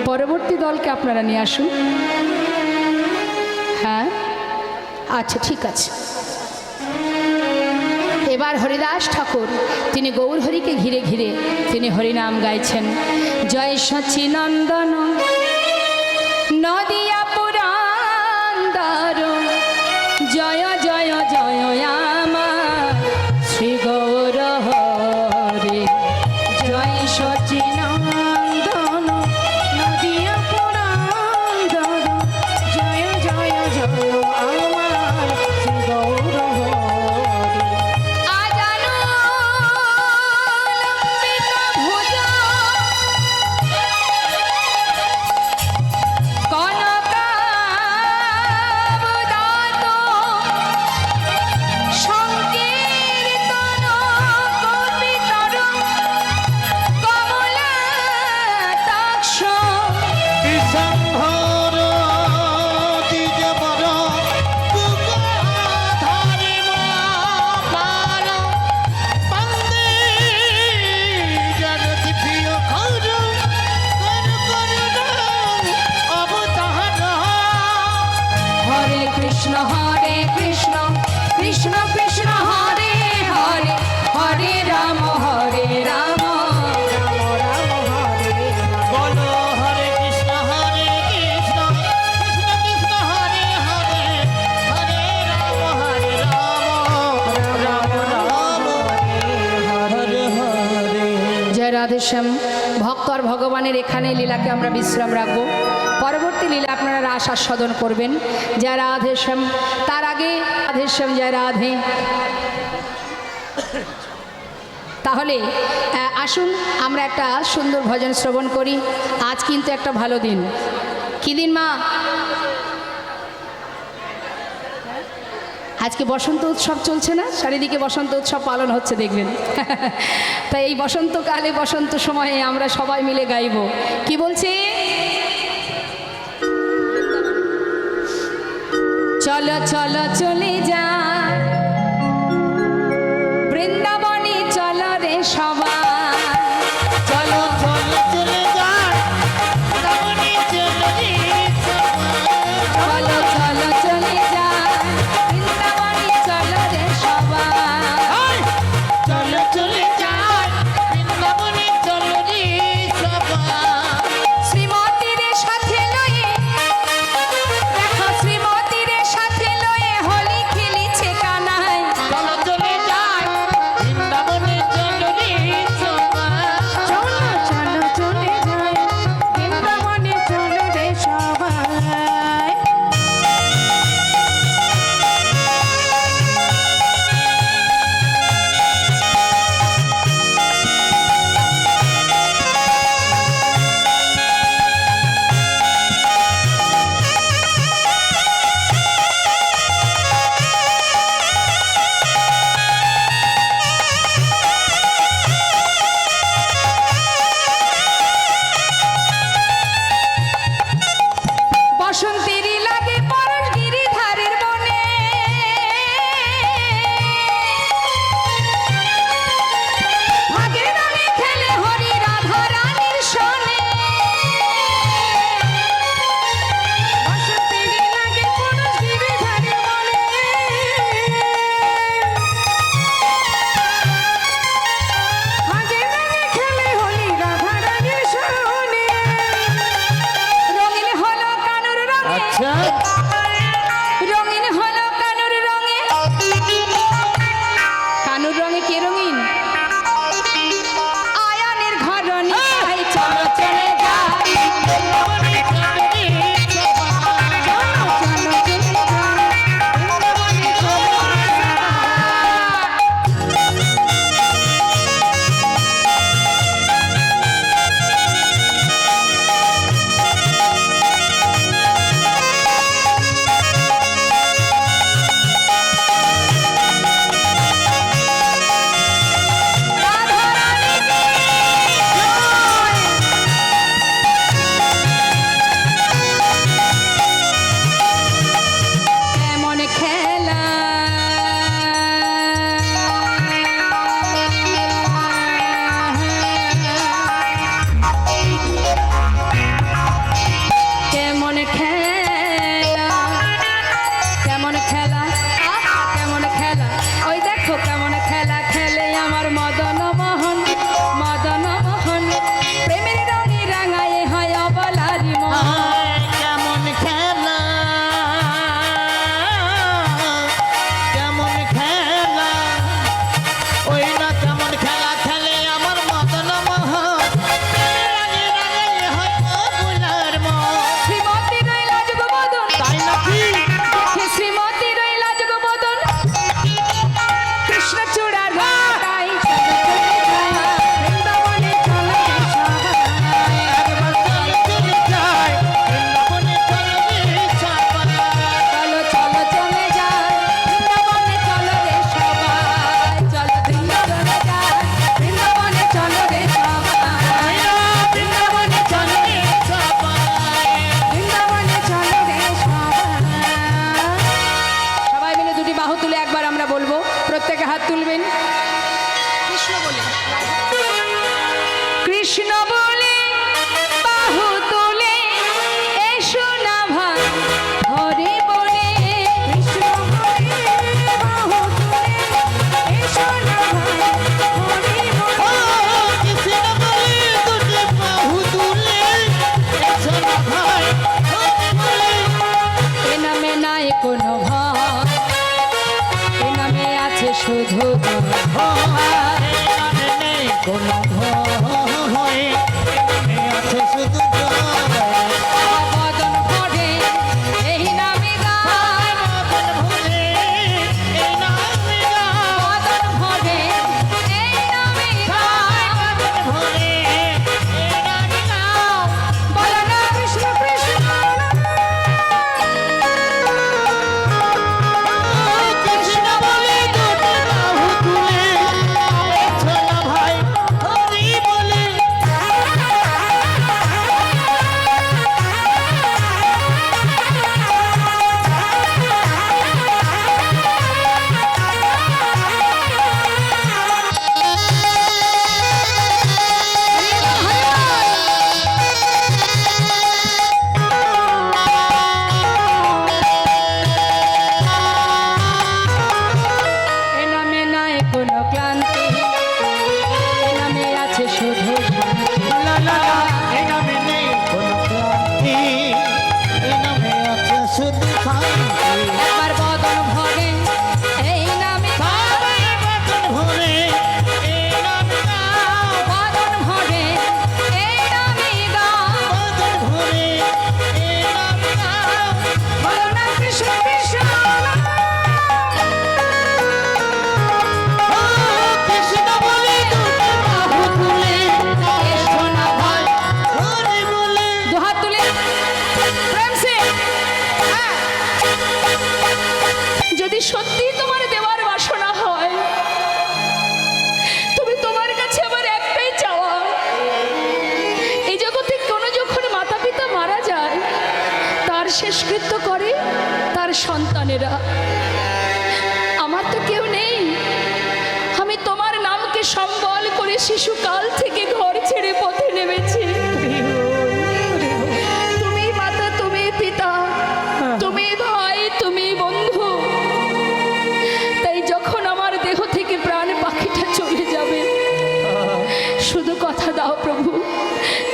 পরবর্তী দলকে আপনারা নিয়ে আসুন। হ্যাঁ, আচ্ছা ঠিক আছে। এবার হরিদাস ঠাকুর তিনি গৌরহরিকে ঘিরে ঘিরে তিনি হরিনাম গাইছেন। জয় সচিনন্দন নদিয়া পুরান্দর, জয় জয় জয় আমার শ্রী গৌর হরি। জয় সচিনন্দন নদিয়া পুরান্দর, জয় জয় জয় আমার শ্রী গৌর হরি। আজানু লম্বিত ভুজ, কনক রাধেশ্যাম ভক্ত আর ভগবানের এখানে লীলাকে আমরা বিশ্রাম রাখবো। পরবর্তী লীলা আপনারা রাস আস্বাদন করবেন। জয় রাধেশ্যাম, তার আগে রাধেশ্যাম জয় রাধে। তাহলে আসুন আমরা একটা সুন্দর ভজন শ্রবণ করি। আজ কিন্তু একটা ভালো দিন। কী দিন মা? আজকে বসন্ত উৎসব চলছে না? চারিদিকে বসন্ত উৎসব পালন হচ্ছে দেখবেন। তাই এই বসন্তকালে বসন্ত সময়ে আমরা সবাই মিলে গাইব। কি বলছে? চলো চলো চলে যা বৃন্দাবনে, চলো রে সবাই, চলো চলো চলে যাই বৃন্দাবনে, চলো রে সবাই। চলো চলো চলে যা বৃন্দাবনে, চলো রে সবাই। চলো চলে যাই বৃন্দাবনে, চলো রে সবাই। শ্রীমতীর সাথে লয়ে, দেখো শ্রীমতীর সাথে লয়ে হোলি খেলিছে কানাই। চলো চলে যাই শেষকৃত্য করে তার সন্তানেরা। আমার তো কেউ নেই, আমি তোমার নামকে সম্বল করে শিশুকাল থেকে ঘর ছেড়ে পথে নেমেছি। তুমি মাতা, তুমি পিতা, তুমি ভাই, তুমি বন্ধু। তাই যখন আমার দেহ থেকে প্রাণ পাখিটা চলে যাবে, শুধু কথা দাও প্রভু,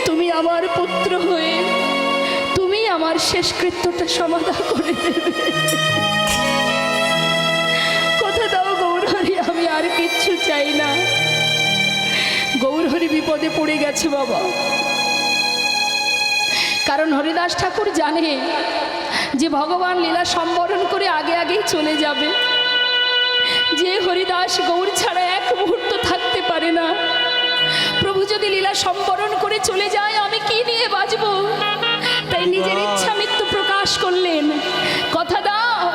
তুমি আমার পুত্র হয়ে তুমি আমার শেষকৃত্যটা সমাধা করে দেবে। কথা দাও গৌরহরি, আমি আর কিচ্ছু চাই না। গৌরহরি বিপদে পড়ে গেছে বাবা, কারণ হরিদাস ঠাকুর জানে যে ভগবান লীলা সম্বরণ করে আগে আগেই চলে যাবে। যে হরিদাস গৌর ছাড়া এক মুহূর্ত থাকতে পারে না, প্রভু যদি লীলা সম্বরণ করে চলে যায় আমি কি নিয়ে বাঁচব? তাই নিজের ইচ্ছা মৃত্যু প্রকাশ করলেন। কথা দাও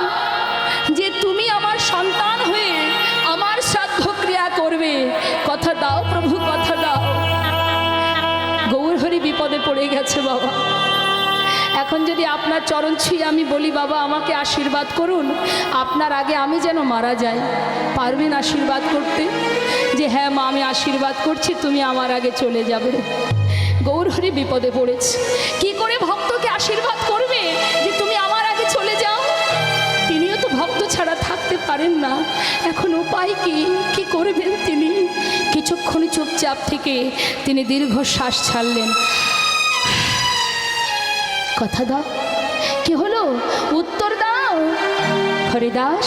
যে তুমি আমার সন্তান হয়ে আমার শ্রাদ্ধ ক্রিয়া করবে। কথা দাও প্রভু, কথা দাও। গৌরহরি বিপদে পড়ে গেছে বাবা। এখন যদি আপনার চরণ ছুঁয়ে আমি বলি বাবা আমাকে আশীর্বাদ করুন, আপনার আগে আমি যেন মারা যাই, পারবেন আশীর্বাদ করতে? যে হ্যাঁ মা আমি আশীর্বাদ করছি, তুমি আমার আগে চলে যাবে। গৌরহরি বিপদে পড়েছে, কি করে ভক্তকে আশীর্বাদ করবে যে তুমি আমার আগে চলে যাও? তিনিও তো ভক্ত ছাড়া থাকতে পারেন না। এখন উপায় কি, কি করবেন তিনি? কিছুক্ষণ চুপচাপ থেকে তিনি দীর্ঘশ্বাস ছাড়লেন। কথা দাও, কি হলো? উত্তর দাও। হরিদাস,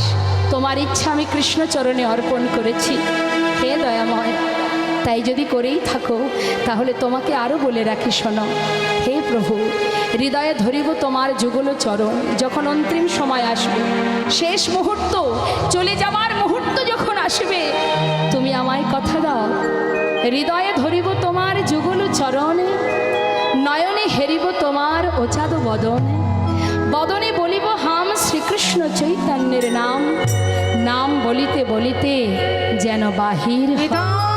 তোমার ইচ্ছা আমি কৃষ্ণচরণে অর্পণ করেছি। হে দয়াময়, তাই যদি করেই থাকো তাহলে তোমাকে আরও বলে রাখি শোনো। হে প্রভু, হৃদয়ে ধরিব তোমার যুগল চরণ। যখন অন্তিম সময় আসবে, শেষ মুহূর্ত, চলে যাওয়ার মুহূর্ত যখন আসবে, তুমি আমায় কথা দাও, হৃদয়ে ধরিব তোমার যুগল চরণ, নয়নে হেরিব তোমার ওচাদ বদনে, বদনে বলিব হাম শ্রীকৃষ্ণ চৈতন্যের নাম, নাম বলিতে বলিতে যেন বাহির হয়।